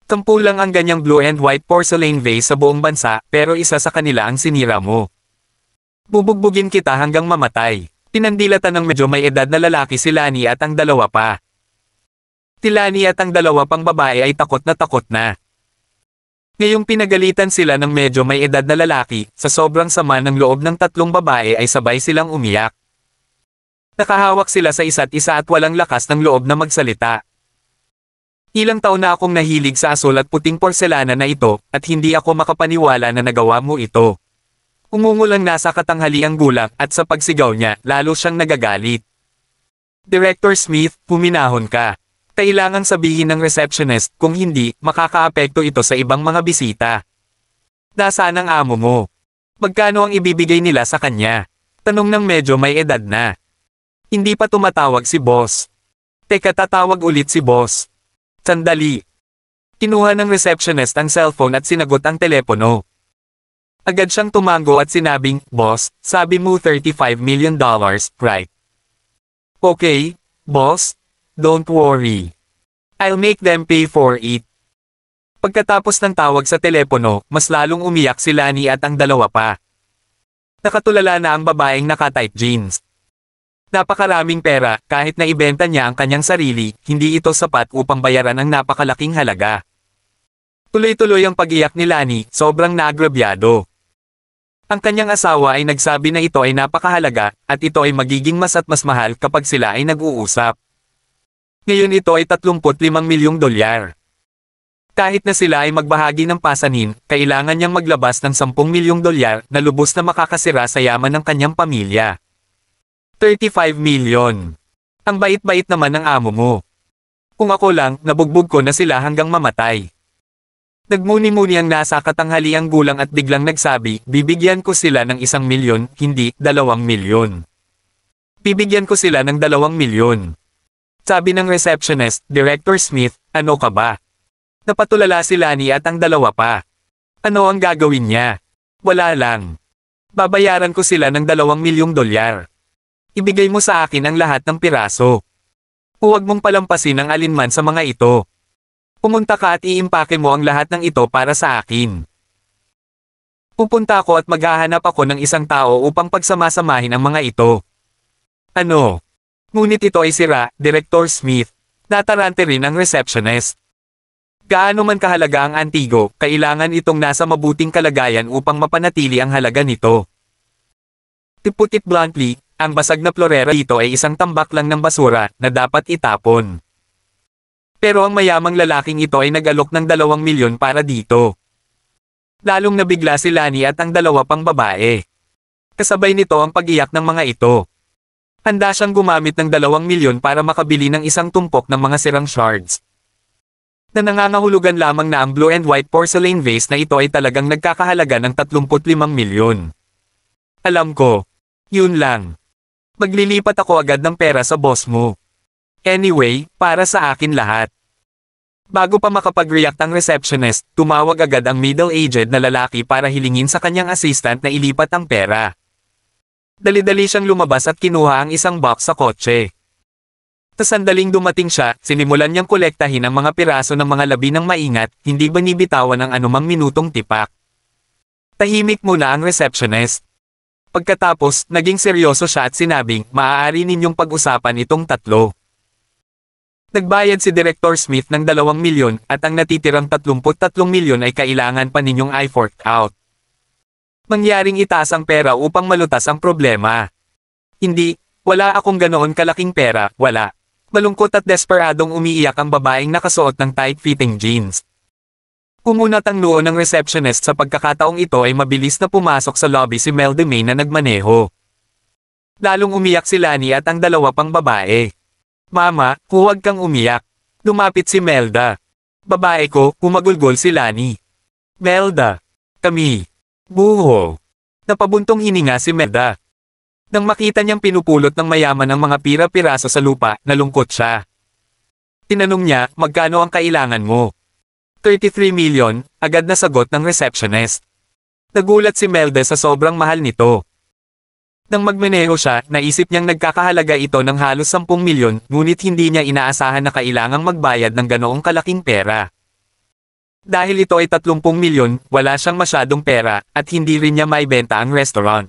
[SPEAKER 1] 10 lang ang ganyang blue and white porcelain vase sa buong bansa, pero isa sa kanila ang sinira mo. Bubugbugin kita hanggang mamatay. Pinandilatan ng medyo may edad na lalaki si Lani at ang dalawa pa. Si Lani at ang dalawa pang babae ay takot na. Ngayong pinagalitan sila ng medyo may edad na lalaki, sa sobrang sama ng loob ng tatlong babae ay sabay silang umiyak. Nakahawak sila sa isa't isa at walang lakas ng loob na magsalita. Ilang taon na akong nahilig sa asul at puting porselana na ito, at hindi ako makapaniwala na nagawa mo ito. Umungol ang nasa katanghaliang gulang at sa pagsigaw niya, lalo siyang nagagalit. Director Smith, puminahon ka. Kailangang sabihin ng receptionist, kung hindi, makakaapekto ito sa ibang mga bisita. Nasaan ang amo mo? Magkano ang ibibigay nila sa kanya? Tanong ng medyo may edad na. Hindi pa tumatawag si boss. Teka, tatawag ulit si boss. Sandali. Kinuha ng receptionist ang cellphone at sinagot ang telepono. Agad siyang tumango at sinabing, "Boss, sabi mo $35 million, right?" "Okay, boss. Don't worry. I'll make them pay for it." Pagkatapos ng tawag sa telepono, mas lalong umiyak si Lani at ang dalawa pa. Nakatulala na ang babaeng naka-tight jeans. Napakaraming pera, kahit na ibenta niya ang kanyang sarili, hindi ito sapat upang bayaran ang napakalaking halaga. Tuloy-tuloy ang pag-iyak ni Lani, sobrang naagrabyado. Ang kanyang asawa ay nagsabi na ito ay napakahalaga, at ito ay magiging mas at mas mahal kapag sila ay nag-uusap. Ngayon ito ay $35 milyong. Kahit na sila ay magbahagi ng pasanin, kailangan niyang maglabas ng $10 milyong na lubos na makakasira sa yaman ng kanyang pamilya. 35 million. Ang bait-bait naman ng amo mo. Kung ako lang, nabugbog ko na sila hanggang mamatay. Nagmuni-muni ang nasa katanghaliang gulang at biglang nagsabi, bibigyan ko sila ng 1 milyon, hindi 2 milyon. Bibigyan ko sila ng 2 milyon. Sabi ng receptionist, Director Smith, ano ka ba? Napatulala si Lani at ang dalawa pa. Ano ang gagawin niya? Wala lang. Babayaran ko sila ng $2 milyong. Ibigay mo sa akin ang lahat ng piraso. Huwag mong palampasin ang alinman sa mga ito. Pumunta ka at iimpake mo ang lahat ng ito para sa akin. Pupunta ako at maghahanap ako ng isang tao upang pagsamasamahin ang mga ito. Ano? Ngunit ito ay sira, Director Smith. Natarante rin ang receptionist. Gaano man kahalaga ang antigo, kailangan itong nasa mabuting kalagayan upang mapanatili ang halaga nito. To put it bluntly, ang basag na florera dito ay isang tambak lang ng basura na dapat itapon. Pero ang mayamang lalaking ito ay nag-alok ng 2 milyon para dito. Lalong nabigla si Lani at ang dalawa pang babae. Kasabay nito ang pag-iyak ng mga ito. Handa siyang gumamit ng 2 milyon para makabili ng isang tumpok ng mga sirang shards. Na nangangahulugan lamang na ang blue and white porcelain vase na ito ay talagang nagkakahalaga ng 35 milyon. Alam ko. Yun lang. Maglilipat ako agad ng pera sa boss mo. Anyway, para sa akin lahat. Bago pa makapag-react ang receptionist, tumawag agad ang middle-aged na lalaki para hilingin sa kanyang assistant na ilipat ang pera. Dali-dali siyang lumabas at kinuha ang isang box sa kotse. Sa sandaling dumating siya, sinimulan niyang kolektahin ang mga piraso ng mga labi ng maingat, hindi binibitawan ang anumang minutong tipak. Tahimik muna ang receptionist. Pagkatapos, naging seryoso siya at sinabing, maaari ninyong pag-usapan itong tatlo. Nagbayad si Director Smith ng 2 milyon at ang natitirang 33 milyon ay kailangan pa ninyong i-fork out. Mangyaring itaas ang pera upang malutas ang problema. Hindi, wala akong ganoon kalaking pera, wala. Malungkot at desperadong umiiyak ang babaeng nakasuot ng tight-fitting jeans. Pumunat ang noo ng receptionist sa pagkakataong ito ay mabilis na pumasok sa lobby si Melda May na nagmaneho. Lalong umiyak si Lani at ang dalawa pang babae. Mama, huwag kang umiyak. Lumapit si Melda. Babae ko, humagulgol si Lani. Melda. Kami. Buho. Napabuntong hininga si Melda. Nang makita niyang pinupulot ng mayaman ang mga pira-piraso sa lupa, nalungkot siya. Tinanong niya, magkano ang kailangan mo? 33 million, agad na sagot ng receptionist. Nagulat si Melda sa sobrang mahal nito. Nang magmaneho siya, naisip niyang nagkakahalaga ito ng halos 10 milyon, ngunit hindi niya inaasahan na kailangang magbayad ng ganoong kalaking pera. Dahil ito ay 30 milyon, wala siyang masyadong pera, at hindi rin niya maibenta ang restaurant.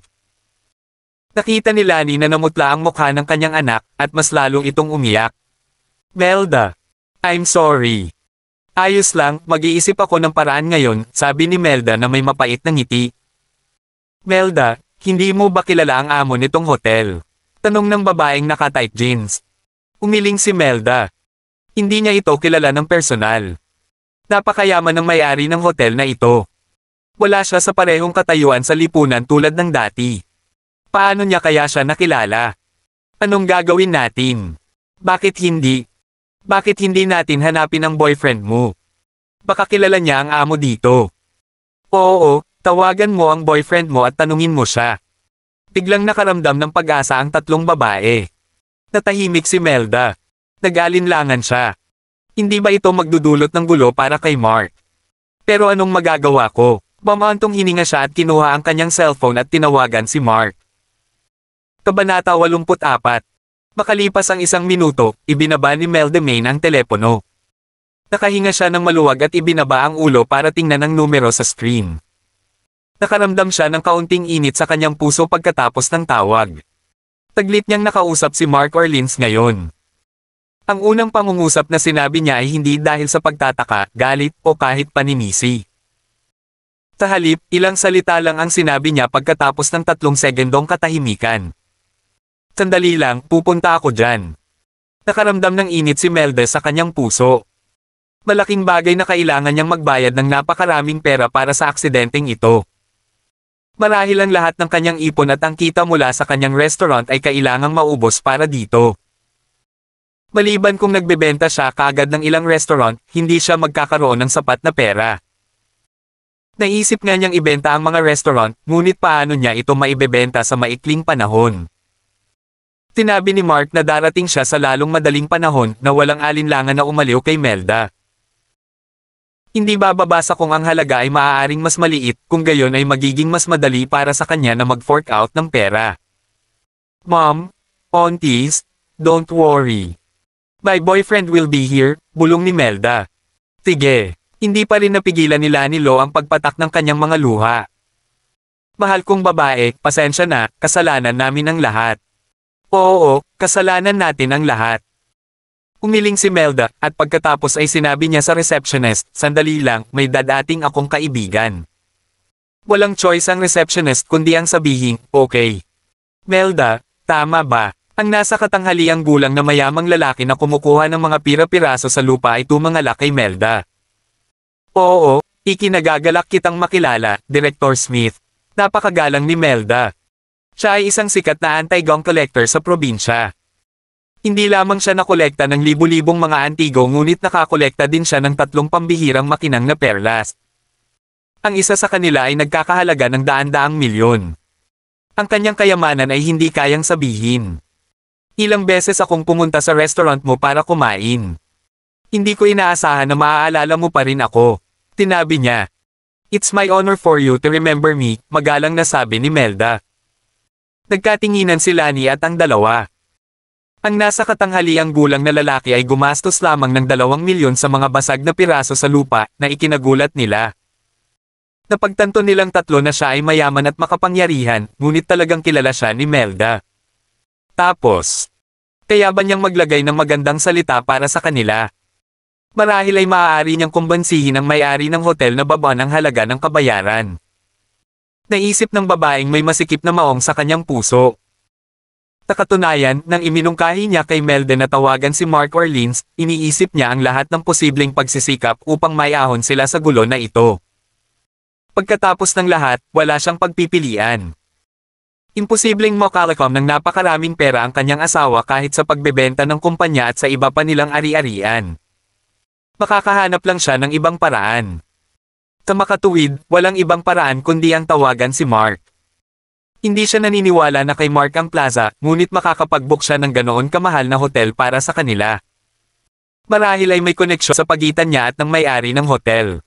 [SPEAKER 1] Nakita ni Lani na namutla ang mukha ng kanyang anak, at mas lalong itong umiyak. Melda. I'm sorry. Ayos lang, mag-iisip ako ng paraan ngayon, sabi ni Melda na may mapait na ngiti. Melda, hindi mo ba kilala ang amo nitong hotel? Tanong ng babaeng naka-tight jeans. Umiling si Melda. Hindi niya ito kilala ng personal. Napakayaman ng may-ari ng hotel na ito. Wala siya sa parehong katayuan sa lipunan tulad ng dati. Paano niya kaya siya nakilala? Anong gagawin natin? Bakit hindi? Bakit hindi natin hanapin ang boyfriend mo? Baka kilala niya ang amo dito. Oo, tawagan mo ang boyfriend mo at tanungin mo siya. Biglang nakaramdam ng pag-asa ang tatlong babae. Natahimik si Melda. Nag-alinlangan siya. Hindi ba ito magdudulot ng gulo para kay Mark? Pero anong magagawa ko? Bamantong hininga siya at kinuha ang kanyang cellphone at tinawagan si Mark. Kabanata 84. Makalipas ang 1 minuto, ibinaba ni Melda May ang telepono. Nakahinga siya ng maluwag at ibinaba ang ulo para tingnan ang numero sa screen. Nakaramdam siya ng kaunting init sa kanyang puso pagkatapos ng tawag. Taglit niyang nakausap si Mark Orleans ngayon. Ang unang pangungusap na sinabi niya ay hindi dahil sa pagtataka, galit, o kahit paninisi. Sa halip, ilang salita lang ang sinabi niya pagkatapos ng 3 segundong katahimikan. Sandali lang, pupunta ako dyan. Nakaramdam ng init si Melda sa kanyang puso. Malaking bagay na kailangan niyang magbayad ng napakaraming pera para sa aksidenteng ito. Marahil ang lahat ng kanyang ipon at ang kita mula sa kanyang restaurant ay kailangang maubos para dito. Maliban kung nagbebenta siya kaagad ng ilang restaurant, hindi siya magkakaroon ng sapat na pera. Naisip nga niyang ibenta ang mga restaurant, ngunit paano niya ito maibebenta sa maikling panahon? Tinabi ni Mark na darating siya sa lalong madaling panahon na walang alinlangan na umaliw kay Melda. Hindi bababasa kung ang halaga ay maaaring mas maliit, kung gayon ay magiging mas madali para sa kanya na mag-fork out ng pera. Mom, aunties, don't worry. My boyfriend will be here, bulong ni Melda. Sige, hindi pa rin napigilan ni Lani Lo ang pagpatak ng kanyang mga luha. Mahal kong babae, pasensya na, kasalanan namin ang lahat. Oo, kasalanan natin ang lahat. Umiling si Melda, at pagkatapos ay sinabi niya sa receptionist, sandali lang, may dadating akong kaibigan. Walang choice ang receptionist kundi ang sabihin, okay. Melda, tama ba? Ang nasa katanghaliang gulang na mayamang lalaki na kumukuha ng mga pira-piraso sa lupa ay tumangala kay Melda. Oo, ikinagagalak kitang makilala, Director Smith. Napakagalang ni Melda. Siya ay isang sikat na anti-gong collector sa probinsya. Hindi lamang siya nakolekta ng libu-libong mga antigo ngunit nakakolekta din siya ng 3 pambihirang makinang na perlas. Ang isa sa kanila ay nagkakahalaga ng daan-daang milyon. Ang kanyang kayamanan ay hindi kayang sabihin. Ilang beses akong pumunta sa restaurant mo para kumain. Hindi ko inaasahan na maaalala mo pa rin ako. Tinabi niya. It's my honor for you to remember me, magalang na sabi ni Melda. Nagkatinginan si Lani at ang dalawa. Ang nasa katanghaliang gulang na lalaki ay gumastos lamang ng 2 milyon sa mga basag na piraso sa lupa na ikinagulat nila. Napagtanto nilang tatlo na siya ay mayaman at makapangyarihan, ngunit talagang kilala siya ni Melda. Tapos, kaya ba niyang maglagay ng magandang salita para sa kanila? Marahil ay maaari niyang kumbansihin ang may-ari ng hotel na babaan ang halaga ng kabayaran. Naisip ng babaeng may masikip na maong sa kanyang puso. Sa katunayan, nang iminungkahi niya kay Melda na tawagan si Mark Orleans, iniisip niya ang lahat ng posibleng pagsisikap upang maiahon sila sa gulo na ito. Pagkatapos ng lahat, wala siyang pagpipilian. Imposibleng makalakom ng napakaraming pera ang kanyang asawa kahit sa pagbebenta ng kumpanya at sa iba pa nilang ari-arian. Makakahanap lang siya ng ibang paraan. Sa makatuwid, walang ibang paraan kundi ang tawagan si Mark. Hindi siya naniniwala na kay Mark ang plaza, ngunit makakapag-book siya ng ganoon kamahal na hotel para sa kanila. Marahil ay may koneksyon sa pagitan niya at ng may-ari ng hotel.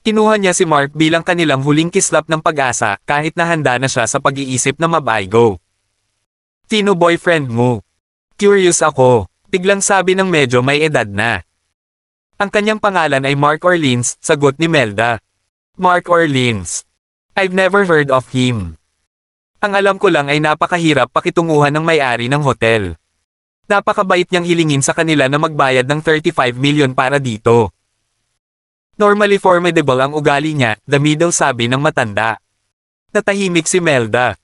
[SPEAKER 1] Kinuha niya si Mark bilang kanilang huling kislap ng pag-asa kahit na handa na siya sa pag-iisip na mabaygo. Sino boyfriend mo? Curious ako, biglang sabi ng medyo may edad na. Ang kanyang pangalan ay Mark Orleans, sagot ni Melda. Mark Orleans. I've never heard of him. Ang alam ko lang ay napakahirap pakitunguhan ng may-ari ng hotel. Napakabait niyang hilingin sa kanila na magbayad ng 35 million para dito. Normally formidable ang ugali niya, the middle sabi ng matanda. Natahimik si Melda.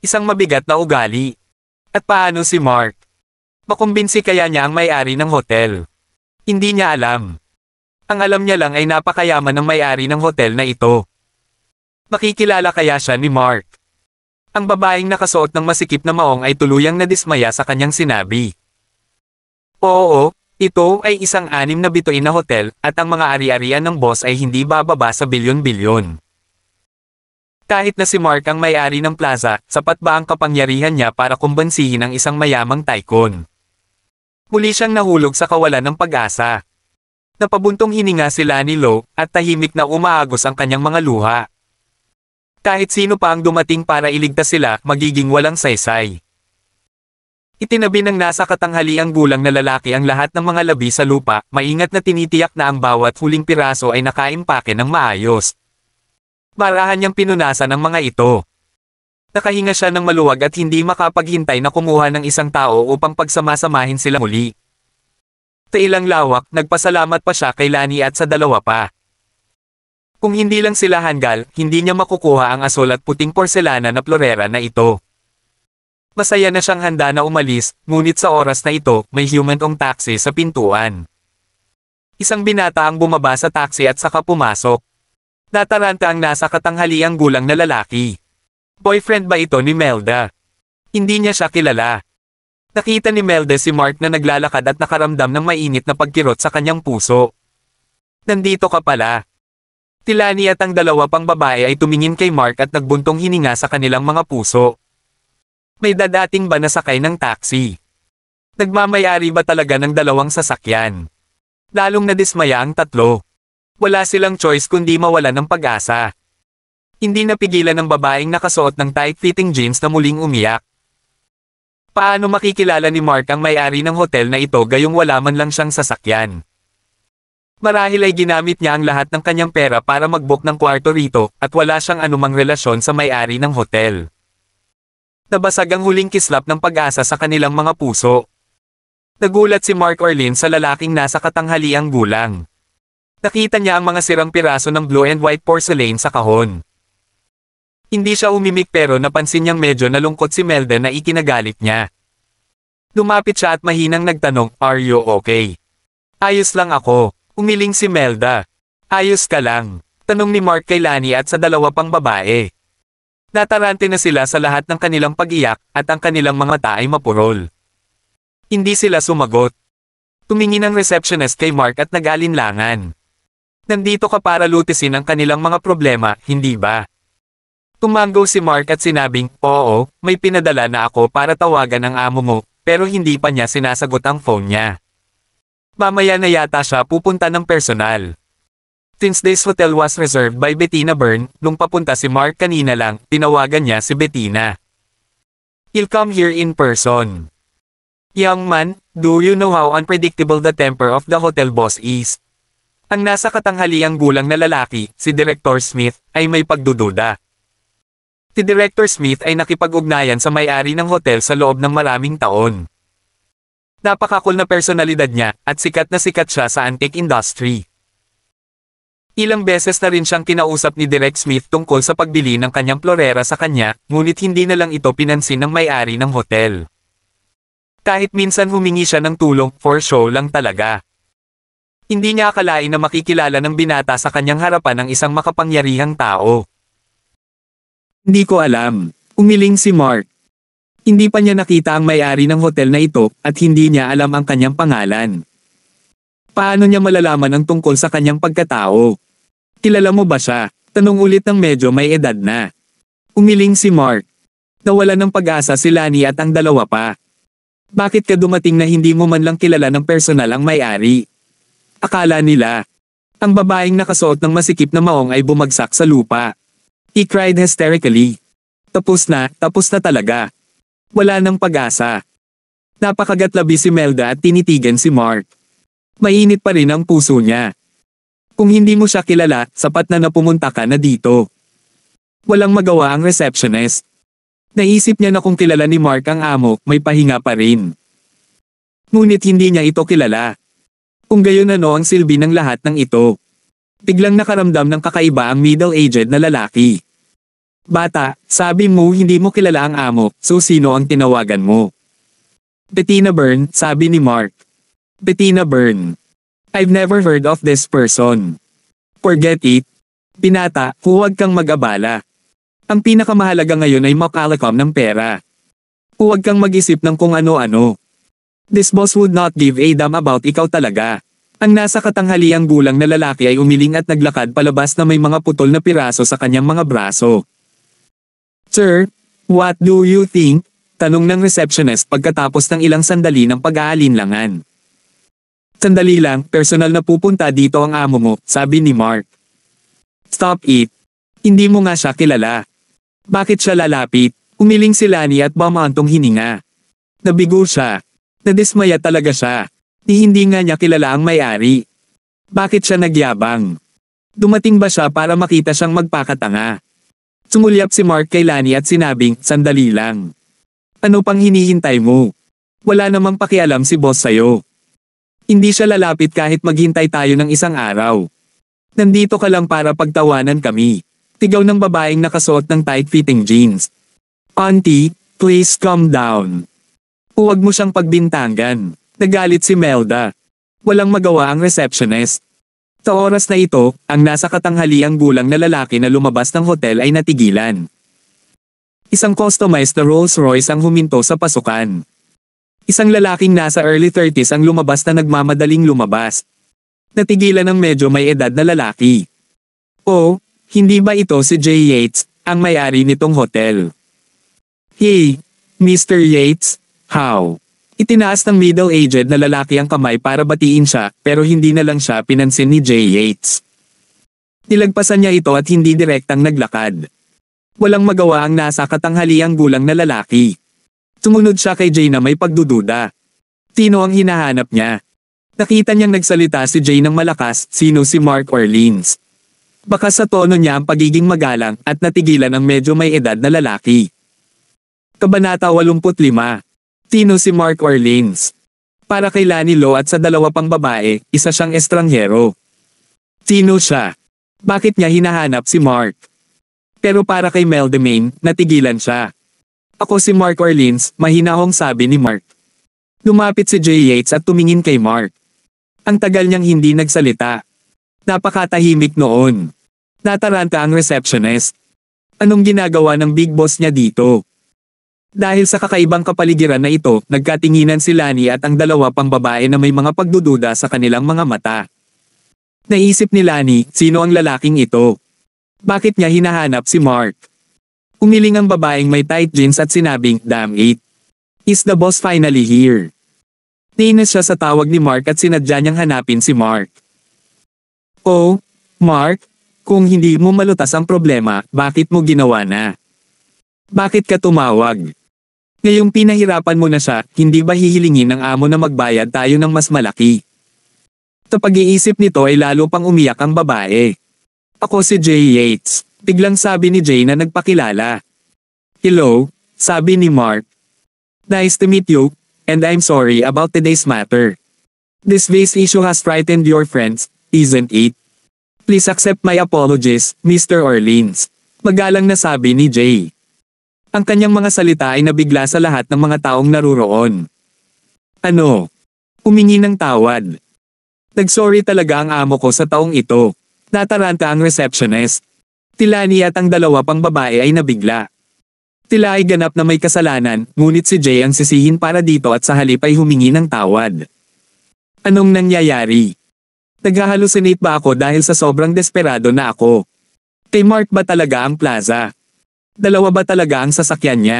[SPEAKER 1] Isang mabigat na ugali. At paano si Mark? Makumbinsi kaya niya ang may-ari ng hotel? Hindi niya alam. Ang alam niya lang ay napakayaman ng may-ari ng hotel na ito. Makikilala kaya siya ni Mark? Ang babaeng nakasuot ng masikip na maong ay tuluyang nadismaya sa kanyang sinabi. Oo, ito ay isang 6 na bituin na hotel at ang mga ari-arian ng boss ay hindi bababa sa bilyon-bilyon. Kahit na si Mark ang may-ari ng plaza, sapat ba ang kapangyarihan niya para kumbansihin ang isang mayamang tycoon? Muli siyang nahulog sa kawalan ng pag-asa. Napabuntong hininga sila ni Lo at tahimik na umaagos ang kanyang mga luha. Kahit sino pa ang dumating para iligtas sila, magiging walang saysay. Itinabi ng nasa katanghaliang gulang na lalaki ang lahat ng mga labi sa lupa, maingat na tinitiyak na ang bawat huling piraso ay nakaimpake ng maayos. Marahan niyang pinunasan ang mga ito. Nakahinga siya ng maluwag at hindi makapaghintay na kumuha ng isang tao upang pagsamasamahin sila muli. Sa ilang lawak, nagpasalamat pa siya kay Lani at sa dalawa pa. Kung hindi lang sila hanggal, hindi niya makukuha ang asul at puting porselana na florera na ito. Masaya na siyang handa na umalis, ngunit sa oras na ito, may human-ong taxi sa pintuan. Isang binata ang bumaba sa taxi at saka pumasok. Nataranta ang nasa katanghaliang gulang na lalaki. Boyfriend ba ito ni Melda? Hindi niya siya kilala. Nakita ni Melda si Mark na naglalakad at nakaramdam ng mainit na pagkirot sa kanyang puso. Nandito ka pala. Tilani at ang dalawa pang babae ay tumingin kay Mark at nagbuntong hininga sa kanilang mga puso. May dadating ba na sakay ng taxi? Nagmamayari ba talaga ng dalawang sasakyan? Lalong nadismaya ang tatlo. Wala silang choice kundi mawalan ng pag-asa. Hindi napigilan ng babaeng nakasuot ng tight-fitting jeans na muling umiyak. Paano makikilala ni Mark ang may-ari ng hotel na ito gayong wala man lang siyang sasakyan? Marahil ay ginamit niya ang lahat ng kanyang pera para mag-book ng kwarto rito at wala siyang anumang relasyon sa may-ari ng hotel. Nabasag ang huling kislap ng pag-asa sa kanilang mga puso. Nagulat si Mark Orleans sa lalaking nasa katanghaliang gulang. Nakita niya ang mga sirang piraso ng blue and white porcelain sa kahon. Hindi siya umimik pero napansin niyang medyo nalungkot si Melda na ikinagalit niya. Lumapit siya at mahinang nagtanong, "Are you okay?" "Ayos lang ako." Umiling si Melda. "Ayos ka lang?" tanong ni Mark kay Lani at sa dalawa pang babae. Natarante na sila sa lahat ng kanilang pag-iyak at ang kanilang mga mata ay mapurol. Hindi sila sumagot. Tumingin ang receptionist kay Mark at nag-alinlangan. Nandito ka para lutisin ang kanilang mga problema, hindi ba? Tumanggo si Mark at sinabing, "Oo, may pinadala na ako para tawagan ang amo mo," pero hindi pa niya sinasagot ang phone niya. Mamaya na yata siya pupunta ng personal. Since this hotel was reserved by Bettina Byrne, nung papunta si Mark kanina lang, tinawagan niya si Bettina. "He'll come here in person." "Young man, do you know how unpredictable the temper of the hotel boss is?" Ang nasa katanghaliang gulang na lalaki, si Director Smith, ay may pagdududa. Si Director Smith ay nakipag-ugnayan sa may-ari ng hotel sa loob ng maraming taon. Napakakul na personalidad niya, at sikat na sikat siya sa antique industry. Ilang beses na rin siyang kinausap ni Derek Smith tungkol sa pagbili ng kanyang florera sa kanya, ngunit hindi na lang ito pinansin ng may-ari ng hotel. Kahit minsan humingi siya ng tulong, for show lang talaga. Hindi niya akalain na makikilala ng binata sa kanyang harapan ng isang makapangyarihang tao. Hindi ko alam. Umiling si Mark. Hindi pa niya nakita ang may-ari ng hotel na ito at hindi niya alam ang kanyang pangalan. Paano niya malalaman ang tungkol sa kanyang pagkatao? Kilala mo ba siya? Tanong ulit ng medyo may edad na. Umiling si Mark. Nawala ng pag-asa si Lani at ang dalawa pa. Bakit ka dumating na hindi mo man lang kilala ng personal ang may-ari? Akala nila, ang babaeng nakasuot ng masikip na maong ay bumagsak sa lupa. He cried hysterically. Tapos na talaga. Wala nang pag-asa. Napakagatlabi si Melda at tinitigan si Mark. Mainit pa rin ang puso niya. Kung hindi mo siya kilala, sapat na pumunta ka na dito. Walang magawa ang receptionist. Naisip niya na kung kilala ni Mark ang amo, may pahinga pa rin. Ngunit hindi niya ito kilala. Kung gayon ano ang silbi ng lahat ng ito. Biglang nakaramdam ng kakaiba ang middle-aged na lalaki. Bata, sabi mo hindi mo kilala ang amo, so sino ang tinawagan mo? Bettina Byrne, sabi ni Mark. Bettina Byrne. I've never heard of this person. Forget it. Binata, huwag kang mag-abala. Ang pinakamahalaga ngayon ay makalakom ng pera. Huwag kang mag-isip ng kung ano-ano. This boss would not give a damn about ikaw talaga. Ang nasa katanghaliang gulang na lalaki ay umiling at naglakad palabas na may mga putol na piraso sa kanyang mga braso. Sir, what do you think? Tanong ng receptionist pagkatapos ng ilang sandali ng pag-aalinlangan. Sandali lang, personal na pupunta dito ang amo mo, sabi ni Mark. Stop it. Hindi mo nga siya kilala. Bakit siya lalapit? Umiling si Lani at bumantong hininga. Nabigo siya. Nadismaya talaga siya. Hindi nga niya kilala ang may-ari. Bakit siya nagyabang? Dumating ba siya para makita siyang magpakatanga? Sumulyap si Mark kay Lani at sinabing, sandali lang. Ano pang hinihintay mo? Wala namang pakialam si boss sa'yo. Hindi siya lalapit kahit maghintay tayo ng isang araw. Nandito ka lang para pagtawanan kami. Tigaw ng babaeng nakasuot ng tight-fitting jeans. Auntie, please calm down. Huwag mo siyang pagbintangan. Nagalit si Melda. Walang magawa ang receptionist. Sa oras na ito, ang nasa katanghaliang gulang na lalaki na lumabas ng hotel ay natigilan. Isang customized na Rolls Royce ang huminto sa pasukan. Isang lalaking nasa early 30s ang lumabas na nagmamadaling lumabas. Natigilan ng medyo may edad na lalaki. Oh, hindi ba ito si Jay Yates, ang may-ari nitong hotel? Hey, Mr. Yates, how? Itinaas ng middle-aged na lalaki ang kamay para batiin siya, pero hindi na lang siya pinansin ni Jay Yates. Nilagpasan niya ito at hindi direktang naglakad. Walang magawa ang nasa katanghaliang gulang na lalaki. Sumunod siya kay Jay na may pagdududa. Sino ang hinahanap niya? Nakita niyang nagsalita si Jay ng malakas, sino si Mark Orleans. Baka sa tono niya ang pagiging magalang at natigilan ang medyo may edad na lalaki. Kabanata 85. Sino si Mark Orleans? Para kay Lani Lo at sa dalawa pang babae, isa siyang estranghero. Sino siya? Bakit niya hinahanap si Mark? Pero para kay Mel Demain, natigilan siya. Ako si Mark Orleans, mahinahong sabi ni Mark. Lumapit si Jay Yates at tumingin kay Mark. Ang tagal niyang hindi nagsalita. Napakatahimik noon. Nataranta ang receptionist. Anong ginagawa ng big boss niya dito? Dahil sa kakaibang kapaligiran na ito, nagkatinginan si Lani at ang dalawa pang babae na may mga pagdududa sa kanilang mga mata. Naisip ni Lani, sino ang lalaking ito? Bakit niya hinahanap si Mark? Umiling ang babaeng may tight jeans at sinabing, damn it. Is the boss finally here? Nainis siya sa tawag ni Mark at sinadya niyang hanapin si Mark. Oh, Mark, kung hindi mo malutas ang problema, bakit mo ginawa na? Bakit ka tumawag? Ngayong pinahirapan mo na siya, hindi ba hihilingin ng amo na magbayad tayo ng mas malaki? Sa pag-iisip nito ay lalo pang umiyak ang babae. Ako si Jay Yates. Biglang sabi ni Jay na nagpakilala. Hello, sabi ni Mark. Nice to meet you, and I'm sorry about today's matter. This vase issue has frightened your friends, isn't it? Please accept my apologies, Mr. Orleans. Magalang na sabi ni Jay. Ang kanyang mga salita ay nabigla sa lahat ng mga taong naruroon. Ano? Humingi ng tawad. Nagsorry talaga ang amo ko sa taong ito. Nataranta ang receptionist. Tilani at ang dalawa pang babae ay nabigla. Tila ay ganap na may kasalanan, ngunit si Jay ang sisihin para dito at sa halip ay humingi ng tawad. Anong nangyayari? Nag-hallucinate ba ako dahil sa sobrang desperado na ako? Kay Mark ba talaga ang plaza? Dalawa ba talaga ang sasakyan niya?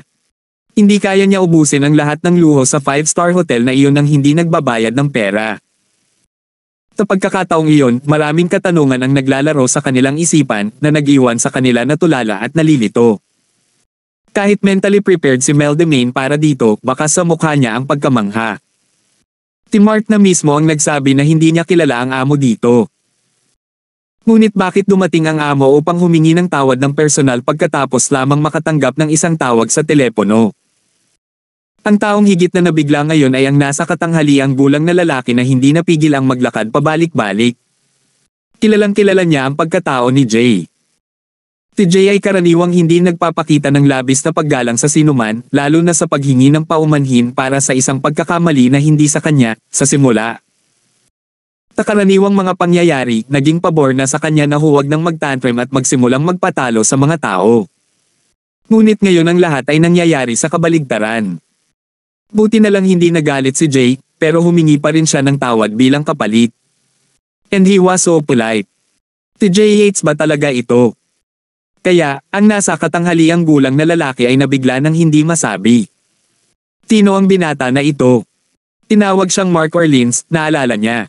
[SPEAKER 1] Hindi kaya niya ubusin ang lahat ng luho sa 5-star hotel na iyon nang hindi nagbabayad ng pera. Sa pagkakataong iyon, maraming katanungan ang naglalaro sa kanilang isipan na nag-iwan sa kanila na tulala at nalilito. Kahit mentally prepared si Mel Demain para dito, baka sa mukha niya ang pagkamangha. Si Mark na mismo ang nagsabi na hindi niya kilala ang amo dito. Ngunit bakit dumating ang amo upang humingi ng tawad ng personal pagkatapos lamang makatanggap ng isang tawag sa telepono? Ang taong higit na nabigla ngayon ay ang nasa katanghaliang gulang na lalaki na hindi napigil ang maglakad pabalik-balik. Kilalang kilala niya ang pagkatao ni Jay. Si Jay ay karaniwang hindi nagpapakita ng labis na paggalang sa sinuman, lalo na sa paghingi ng paumanhin para sa isang pagkakamali na hindi sa kanya, sa simula. Sa karaniwang mga pangyayari, naging pabor na sa kanya na huwag nang magtantrum at magsimulang magpatalo sa mga tao. Ngunit ngayon ang lahat ay nangyayari sa kabaligtaran. Buti na lang hindi nagalit si Jay, pero humingi pa rin siya ng tawad bilang kapalit. And he was so polite. Si Jay hates ba talaga ito? Kaya, ang nasa katanghaliang gulang na lalaki ay nabigla ng hindi masabi. Sino ang binata na ito? Tinawag siyang Mark Orleans, naalala niya.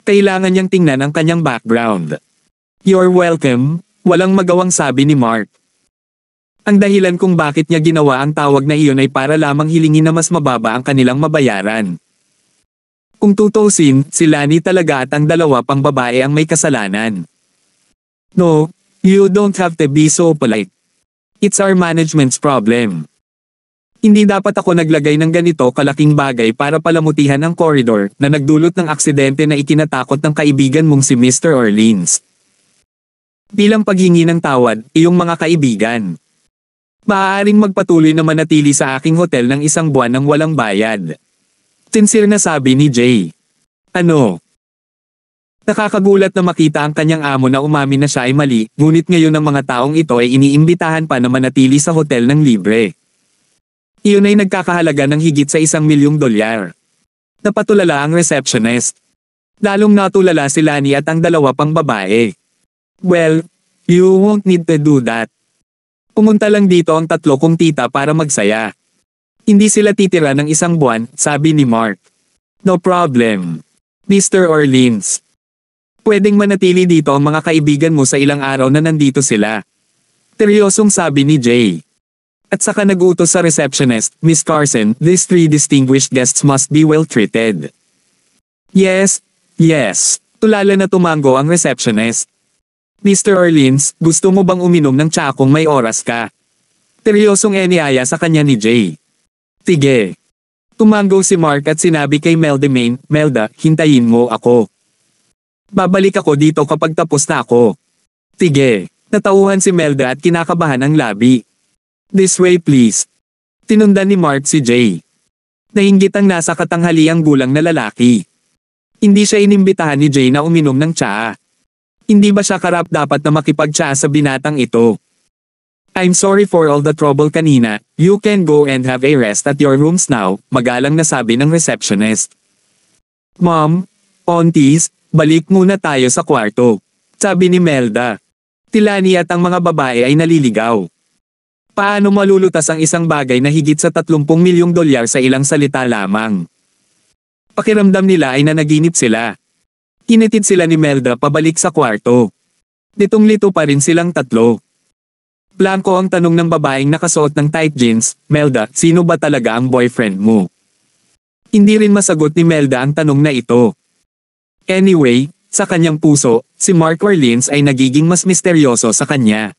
[SPEAKER 1] Kailangan niyang tingnan ang kanyang background. You're welcome, walang magawang sabi ni Mark. Ang dahilan kung bakit niya ginawa ang tawag na iyon ay para lamang hilingin na mas mababa ang kanilang mabayaran. Kung tutuusin, si Lani talaga at ang dalawa pang babae ang may kasalanan. No, you don't have to be so polite. It's our management's problem. Hindi dapat ako naglagay ng ganito kalaking bagay para palamutihan ang koridor na nagdulot ng aksidente na ikinatakot ng kaibigan mong si Mr. Orleans. Bilang paghingi ng tawad, iyong mga kaibigan. Maaaring magpatuloy na manatili sa aking hotel ng isang buwan nang walang bayad. Sincere na sabi ni Jay. Ano? Nakakagulat na makita ang kanyang amo na umamin na siya ay mali, ngunit ngayon ang mga taong ito ay iniimbitahan pa na manatili sa hotel ng libre. Iyon ay nagkakahalaga ng higit sa $1,000,000. Napatulala ang receptionist. Lalong natulala si Lani at ang dalawa pang babae. Well, you won't need to do that. Pumunta lang dito ang tatlo kong tita para magsaya. Hindi sila titira ng isang buwan, sabi ni Mark. No problem. Mr. Orleans. Pwedeng manatili dito ang mga kaibigan mo sa ilang araw na nandito sila. Seryosong sabi ni Jay. At saka nag-utos sa receptionist, Miss Carson, these 3 distinguished guests must be well treated. Yes, yes. Tulala na tumango ang receptionist. Mr. Orleans, gusto mo bang uminom ng tsaa kung may oras ka? Seryosong eniaya sa kanya ni Jay. Sige. Tumango si Mark at sinabi kay Mel Demain, Melda, hintayin mo ako. Babalik ako dito kapag tapos na ako. Sige. Natauhan si Melda at kinakabahan ang labi. This way please. Tinundan ni Mark si Jay. Nainggit ang nasa katanghaliang gulang na lalaki. Hindi siya inimbitahan ni Jay na uminom ng tsaa. Hindi ba siya karap dapat na makipagtsaa sa binatang ito? I'm sorry for all the trouble kanina, you can go and have a rest at your rooms now, magalang na sabi ng receptionist. Mom, aunties, balik muna tayo sa kwarto, sabi ni Melda. Tilani at ang mga babae ay naliligaw. Paano malulutas ang isang bagay na higit sa $30,000,000 sa ilang salita lamang? Pakiramdam nila ay nanaginip sila. Hinatid sila ni Melda pabalik sa kwarto. Litong-lito pa rin silang tatlo. Blanco ang tanong ng babaeng nakasuot ng tight jeans, Melda, sino ba talaga ang boyfriend mo? Hindi rin masagot ni Melda ang tanong na ito. Anyway, sa kanyang puso, si Mark Orleans ay nagiging mas misteryoso sa kanya.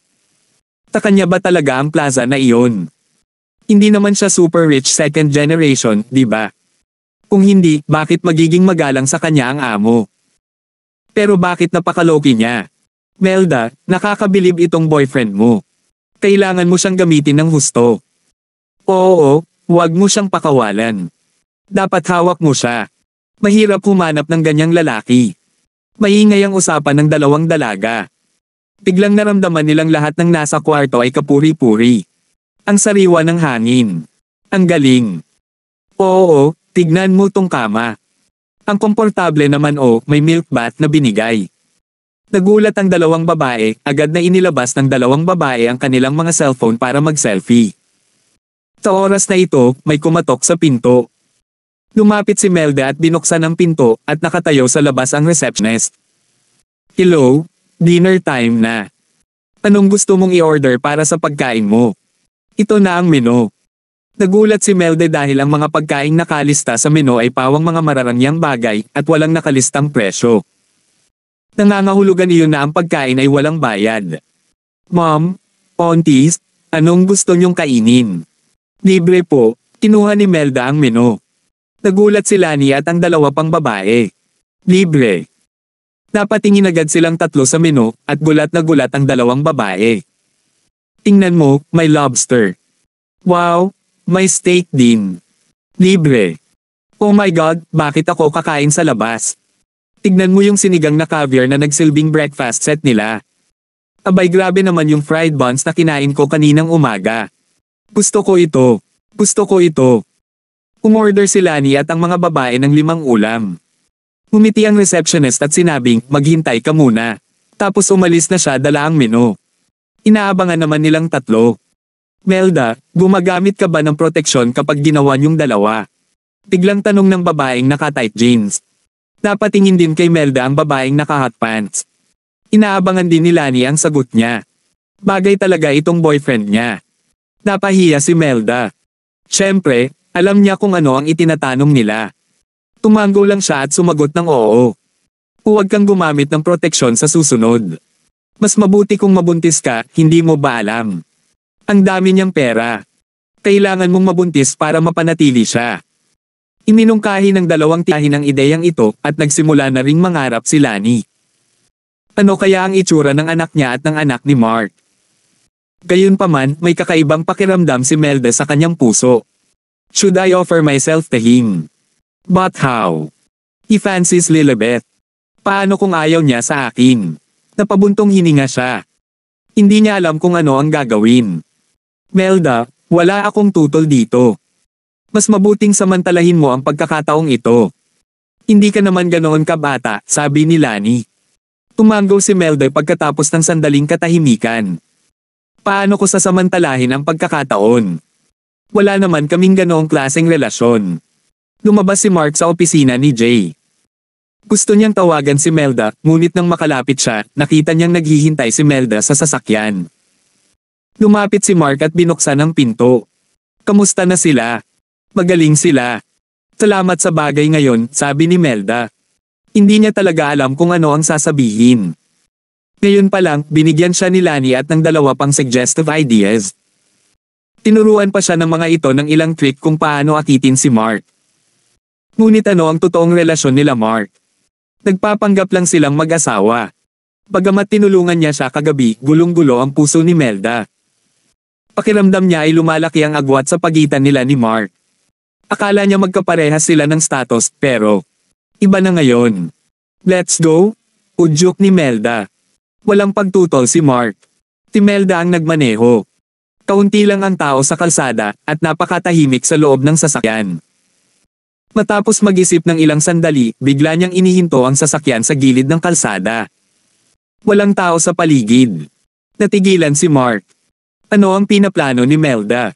[SPEAKER 1] Sa kanya ba talaga ang plaza na iyon? Hindi naman siya super rich second generation, di ba? Kung hindi, bakit magiging magalang sa kanya ang amo? Pero bakit napakaloki niya? Melda, nakakabilib itong boyfriend mo. Kailangan mo siyang gamitin ng husto. Oo, huwag mo siyang pakawalan. Dapat hawak mo siya. Mahirap humanap ng ganyang lalaki. Maingay ang usapan ng dalawang dalaga. Biglang naramdaman nilang lahat ng nasa kwarto ay kapuri-puri. Ang sariwa ng hangin. Ang galing. Oo, tignan mo tong kama. Ang komportable naman may milk bath na binigay. Nagulat ang dalawang babae, agad na inilabas ng dalawang babae ang kanilang mga cellphone para mag-selfie. Sa oras na ito, may kumatok sa pinto. Lumapit si Melda at binuksan ang pinto at nakatayo sa labas ang receptionist. Hello, dinner time na. Anong gusto mong i-order para sa pagkain mo? Ito na ang menu. Nagulat si Melda dahil ang mga pagkaing nakalista sa menu ay pawang mga mararangyang bagay at walang nakalistang presyo. Nangangahulugan iyon na ang pagkain ay walang bayad. Mom, aunties, anong gusto niyong kainin? Libre po, kinuha ni Melda ang menu. Nagulat si Lani at ang dalawa pang babae. Libre. Napatingin agad silang tatlo sa menu at gulat na gulat ang dalawang babae. Tingnan mo, may lobster. Wow, may steak din. Libre. Oh my God, bakit ako kakain sa labas? Tignan mo yung sinigang na caviar na nagsilbing breakfast set nila. Abay grabe naman yung fried buns na kinain ko kaninang umaga. Gusto ko ito. Gusto ko ito. Umorder si Lani at ang mga babae ng 5 ulam. Ngumiti ang receptionist at sinabing, maghintay ka muna. Tapos umalis na siya dala ang menu. Inaabangan naman nilang tatlo. Melda, gumagamit ka ba ng proteksyon kapag ginawa niyong dalawa? Biglang tanong ng babaeng naka-tight jeans. Napatingin din kay Melda ang babaeng naka-hot pants. Inaabangan din ni Lani ang sagot niya. Bagay talaga itong boyfriend niya. Napahiya si Melda. Siyempre, alam niya kung ano ang itinatanong nila. Tumango lang siya at sumagot ng oo. Huwag kang gumamit ng proteksyon sa susunod. Mas mabuti kung mabuntis ka, hindi mo ba alam? Ang dami niyang pera. Kailangan mong mabuntis para mapanatili siya. Iminungkahi ng dalawang tiyahin ang ideyang ito at nagsimula na ring mangarap si Lani. Ano kaya ang itsura ng anak niya at ng anak ni Mark? Gayunpaman, may kakaibang pakiramdam si Melda sa kanyang puso. Should I offer myself to him? But how? He fancies Lilibet. Paano kung ayaw niya sa akin? Napabuntong hininga siya. Hindi niya alam kung ano ang gagawin. Melda, wala akong tutol dito. Mas mabuting samantalahin mo ang pagkakataong ito. Hindi ka naman ganoon kabata, sabi ni Lani. Tumango si Melda pagkatapos ng sandaling katahimikan. Paano ko sasamantalahin ang pagkakataon? Wala naman kaming ganoong klaseng relasyon. Lumabas si Mark sa opisina ni Jay. Gusto niyang tawagan si Melda, ngunit nang makalapit siya, nakita niyang naghihintay si Melda sa sasakyan. Lumapit si Mark at binuksan ang pinto. Kamusta na sila? Magaling sila. Salamat sa bagay ngayon, sabi ni Melda. Hindi niya talaga alam kung ano ang sasabihin. Ngayon pa lang, binigyan siya ni Lani at ng dalawa pang suggestive ideas. Tinuruan pa siya ng mga ito ng ilang trick kung paano akitin si Mark. Ngunit ano ang totoong relasyon nila Mark? Nagpapanggap lang silang mag-asawa. Bagamat tinulungan niya siya kagabi, gulong-gulo ang puso ni Melda. Pakiramdam niya ay lumalaki ang agwat sa pagitan nila ni Mark. Akala niya magkaparehas sila ng status, pero iba na ngayon. Let's go? Udyok ni Melda. Walang pagtutol si Mark. Si Melda ang nagmaneho. Kaunti lang ang tao sa kalsada at napakatahimik sa loob ng sasakyan. Matapos mag-isip ng ilang sandali, bigla niyang inihinto ang sasakyan sa gilid ng kalsada. Walang tao sa paligid. Natigilan si Mark. Ano ang pinaplano ni Melda?